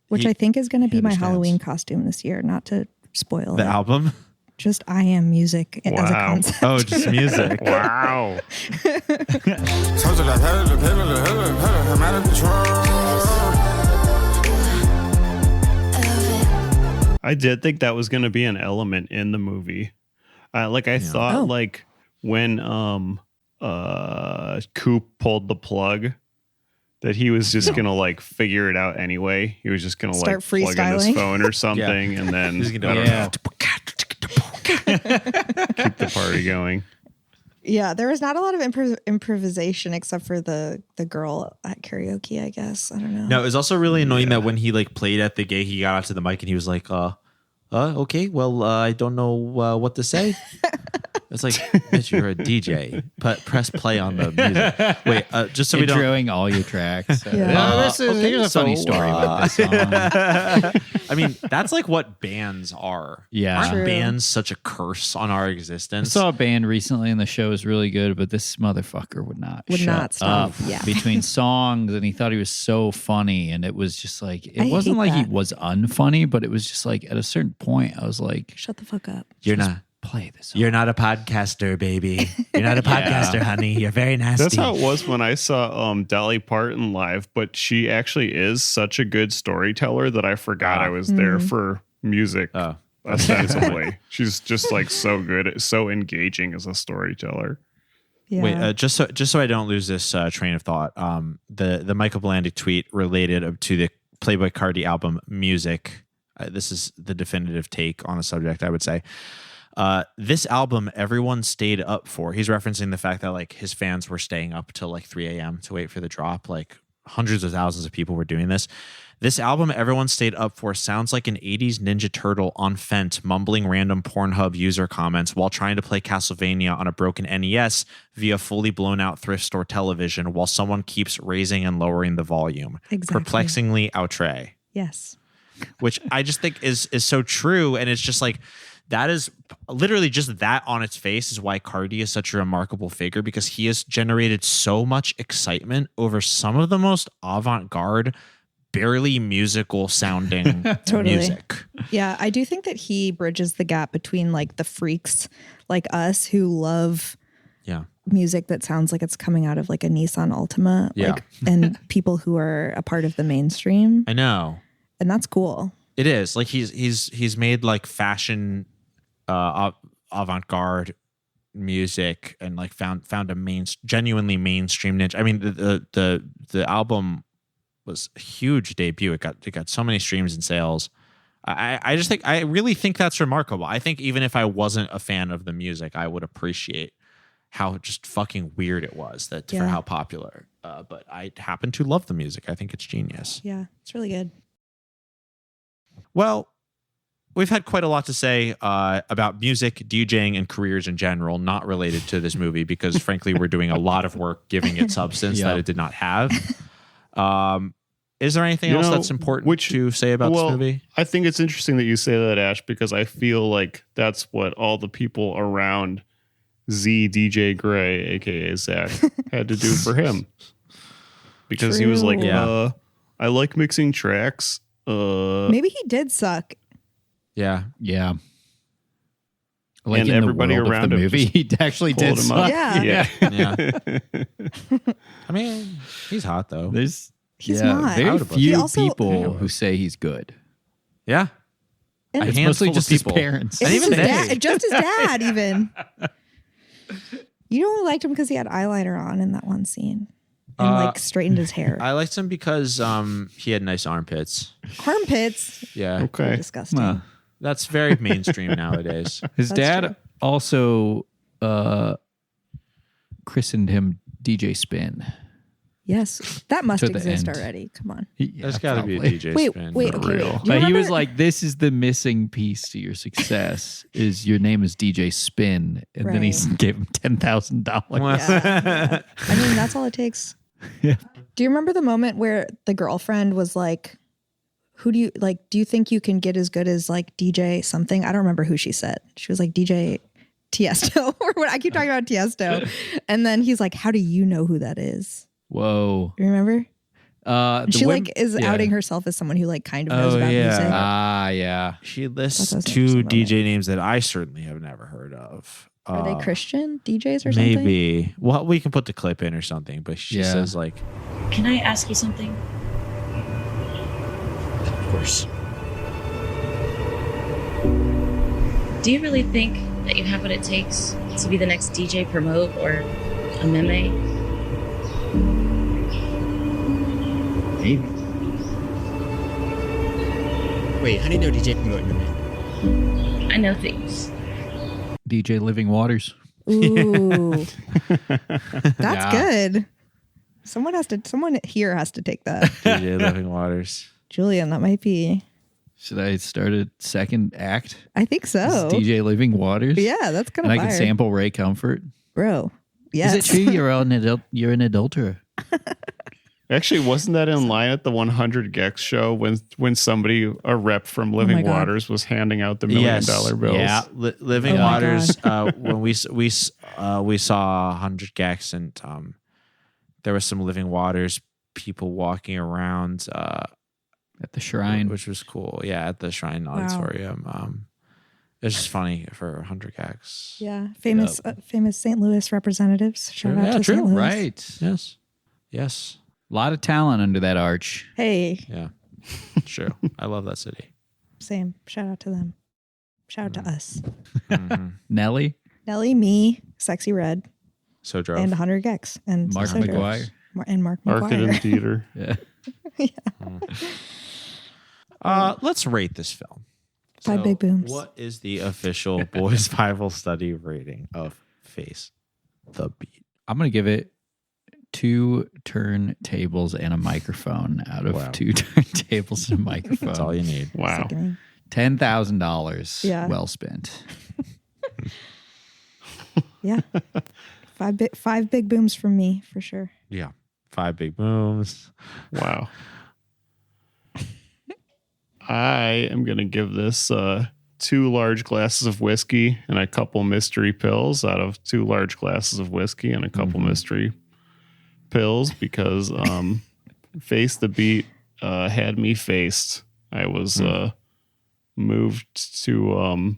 which I think is going to be my Halloween costume this year. Not to spoil the album. Just I Am Music as a concept. Oh, just music. Wow. I did think that was going to be an element in the movie. I thought like when Coop pulled the plug, that he was just going to like figure it out anyway. He was just going to like plug in his phone or something and then I don't know. Keep the party going. Yeah, there was not a lot of improvisation except for the girl at karaoke, I guess. I don't know. No, it was also really annoying that when he like played at the gig, he got out to the mic and he was like, okay, well, I don't know what to say. It's like, bitch, you're a DJ. Press play on the music. Wait, just so we don't... Introing all your tracks. Here's a funny story about this song. I mean, that's like what bands are. Yeah. Aren't True. bands such a curse on our existence? I saw a band recently and the show was really good, but this motherfucker would not stop. up between songs, and he thought he was so funny, and it was just like, it wasn't like he was unfunny, but it was just like at a certain point, I was like, shut the fuck up. You're not play this. You're not a podcaster, baby. You're not a podcaster, honey. You're very nasty. That's how it was when I saw Dolly Parton live, but she actually is such a good storyteller that I forgot I was there for music. Ostensibly. She's just like so good, so engaging as a storyteller. Yeah. Wait, just so I don't lose this train of thought, the Michael Blandick tweet related to the Playboy Cardi album Music. This is the definitive take on the subject, I would say. This album, everyone stayed up for. He's referencing the fact that like his fans were staying up till like 3 a.m. to wait for the drop. Like hundreds of thousands of people were doing this. This album, everyone stayed up for, sounds like an 80s Ninja Turtle on Fent mumbling random Pornhub user comments while trying to play Castlevania on a broken NES via fully blown out thrift store television while someone keeps raising and lowering the volume. Exactly. Perplexingly outre. Yes. Which I just think is so true. And it's just like, that is literally just that on its face is why Cardi is such a remarkable figure, because he has generated so much excitement over some of the most avant-garde, barely musical sounding music. Yeah, I do think that he bridges the gap between like the freaks like us who love music that sounds like it's coming out of like a Nissan Altima, like, and people who are a part of the mainstream. I know. And that's cool. It is. Like he's made like fashion avant-garde music and like found a genuinely mainstream niche. I mean the album was a huge debut. It got so many streams and sales. I really think that's remarkable. I think even if I wasn't a fan of the music, I would appreciate how just fucking weird it was for how popular. But I happen to love the music. I think it's genius. Yeah, it's really good. Well, we've had quite a lot to say about music, DJing, and careers in general, not related to this movie, because frankly, we're doing a lot of work giving it substance that it did not have. Is there anything else that's important to say about this movie? I think it's interesting that you say that, Ash, because I feel like that's what all the people around ZDJ Grey, aka Zack, had to do for him. Because he was like, I like mixing tracks. Maybe he did suck. Yeah. Yeah. Like and everybody around the him movie, he actually did suck. Yeah. I mean, he's hot though. He's not. Very few people who say he's good. Yeah. And it's mostly just his parents. And even just his dad, even. You only liked him because he had eyeliner on in that one scene. And like straightened his hair. I liked him because he had nice armpits. Armpits? Yeah. Okay. Disgusting. That's very mainstream nowadays. His dad also christened him DJ Spin. Yes, that must To the exist end. already. Come on. There's got to be a DJ Wait, Spin. wait, for okay, real. wait. But he was remember- like, "This is the missing piece to your success. Is your name is DJ Spin?" And then he Right. gave him $10,000. Yeah. I mean, that's all it takes. Yeah. Do you remember the moment where the girlfriend was like, who do you like? Do you think you can get as good as like DJ something? I don't remember who she said. She was like DJ Tiesto or what? I keep talking about Tiesto. And then he's like, how do you know who that is? Whoa. You remember? She women- like is yeah. outing herself as someone who like kind of knows about music. Yeah. She lists That's two interesting DJ names that I certainly have never heard of. Are they Christian DJs or something? Maybe. Well, we can put the clip in or something, but she says like, Can I ask you something? Of course. Do you really think that you have what it takes to be the next DJ Promote or a meme? Maybe. Wait, how do you know DJ Promote Meme? I know things. DJ Living Waters. Ooh. That's good. Someone here has to take that. DJ Living Waters. Julian, that might be. Should I start a second act? I think so. This is DJ Living Waters. Yeah, that's kind And of I can fire. sample Ray Comfort. Bro. Yes. Is it true you're an adulterer? Actually, wasn't that in line at the 100 Gex show when somebody, a rep from Living God. Waters, was handing out the $1 million bills? Yeah, Living Oh my Waters. When we saw 100 Gex and there was some Living Waters people walking around at the shrine, which was cool. Yeah, at the Shrine Auditorium. It's just funny for 100 gags. Yeah, famous St. Louis representatives. Shout out to St. Louis. Right. Yes. A lot of talent under that arch. Hey. Yeah. True. I love that city. Same. Shout out to them. Shout out to us. Nelly, me, Sexy Red, So Drove, and 100 gex, and Mark So Drove. McGuire. And Mark Market McGuire. and Theater. Let's rate this film. 5 big booms. What is the official Boys Bible Study rating of Face the Beat? I'm going to give it 2 turntables and a microphone out of 2 turntables and a microphone. That's all you need. Wow. $10,000 Yeah. well spent. Yeah. 5 big booms from me, for sure. Yeah. 5 big booms. Wow. I am going to give this 2 large glasses of whiskey and a couple mystery pills out of 2 large glasses of whiskey and a couple mystery pills because Face the Beat had me faced. I was moved to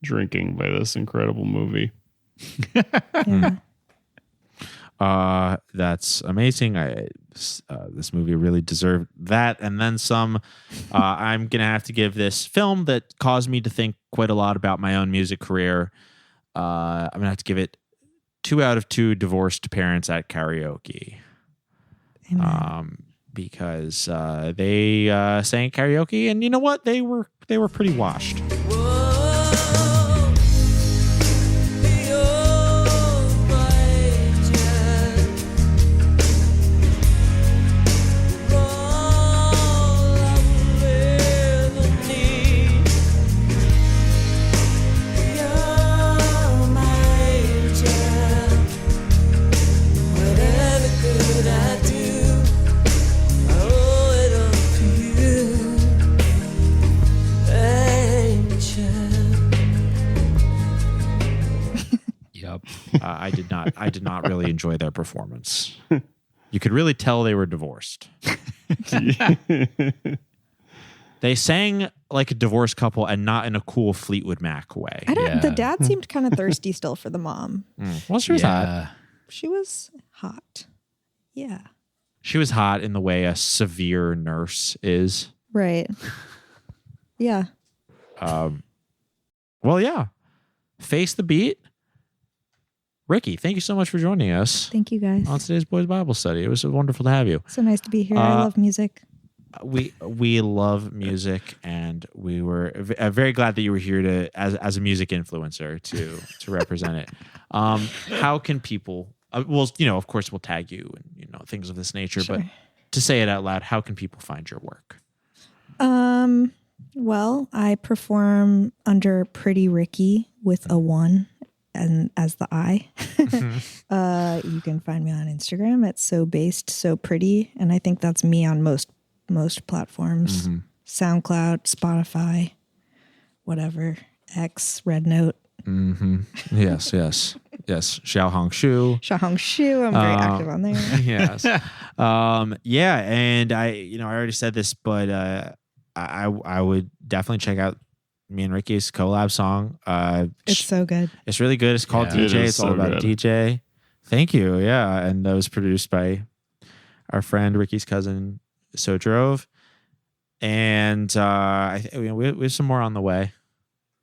drinking by this incredible movie. That's amazing. This movie really deserved that and then some. I'm gonna have to give this film that caused me to think quite a lot about my own music career. I'm gonna have to give it 2 out of 2 divorced parents at karaoke. Because they sang karaoke, and you know what? They were pretty washed. I did not really enjoy their performance. You could really tell they were divorced. They sang like a divorced couple and not in a cool Fleetwood Mac way. The dad seemed kind of thirsty still for the mom. Well, she was hot. She was hot. Yeah. She was hot in the way a severe nurse is. Right. Yeah. Well, yeah. Face the Beat. Ricky, thank you so much for joining us. Thank you, guys. On today's Boys Bible Study. It was wonderful to have you. So nice to be here. I love music. We love music, and we were very glad that you were here to as a music influencer to represent it. How can people? Well, of course, we'll tag you and things of this nature. Sure. But to say it out loud, how can people find your work? Well, I perform under Pretty R1cky with a 1 and as the I. You can find me on Instagram at So Based So Pretty, and I think that's me on most platforms. SoundCloud, Spotify, whatever, X, Red Note. Yes. Xiaohong Shu. I'm very active on there. Yes. Yeah, and I already said this, but I would definitely check out me and Ricky's collab song. It's so good. It's really good. It's called DJ. It's all about DJ. Thank you. Yeah, and that was produced by our friend Ricky's cousin So Drove, and we have some more on the way.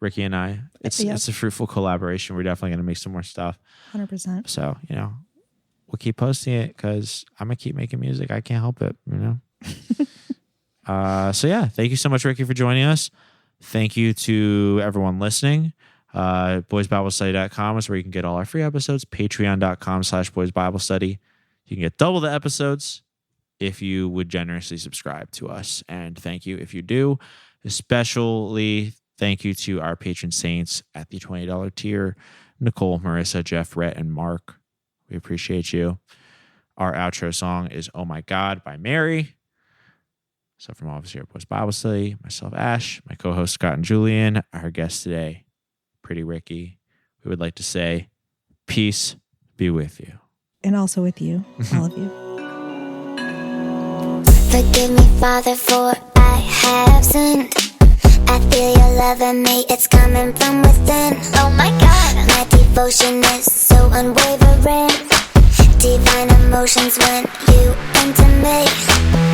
Ricky and I. It's a fruitful collaboration. We're definitely going to make some more stuff. 100%. So we'll keep posting it because I'm gonna keep making music. I can't help it. So yeah, thank you so much, Ricky, for joining us. Thank you to everyone listening. boysbiblestudy.com is where you can get all our free episodes. patreon.com/boysbiblestudy. You can get double the episodes if you would generously subscribe to us. And thank you if you do. Especially thank you to our patron saints at the $20 tier. Nicole, Marissa, Jeff, Rhett, and Mark. We appreciate you. Our outro song is Oh My God by Mary. So from all of us here at Boys Bible Study, myself, Ash, my co-host Scott and Julian, our guest today, Pretty R1cky, we would like to say, peace be with you. And also with you, all of you. Forgive me, Father, for I have sinned. I feel your loving me, it's coming from within. Oh my God, my devotion is so unwavering. Divine emotions when you enter me.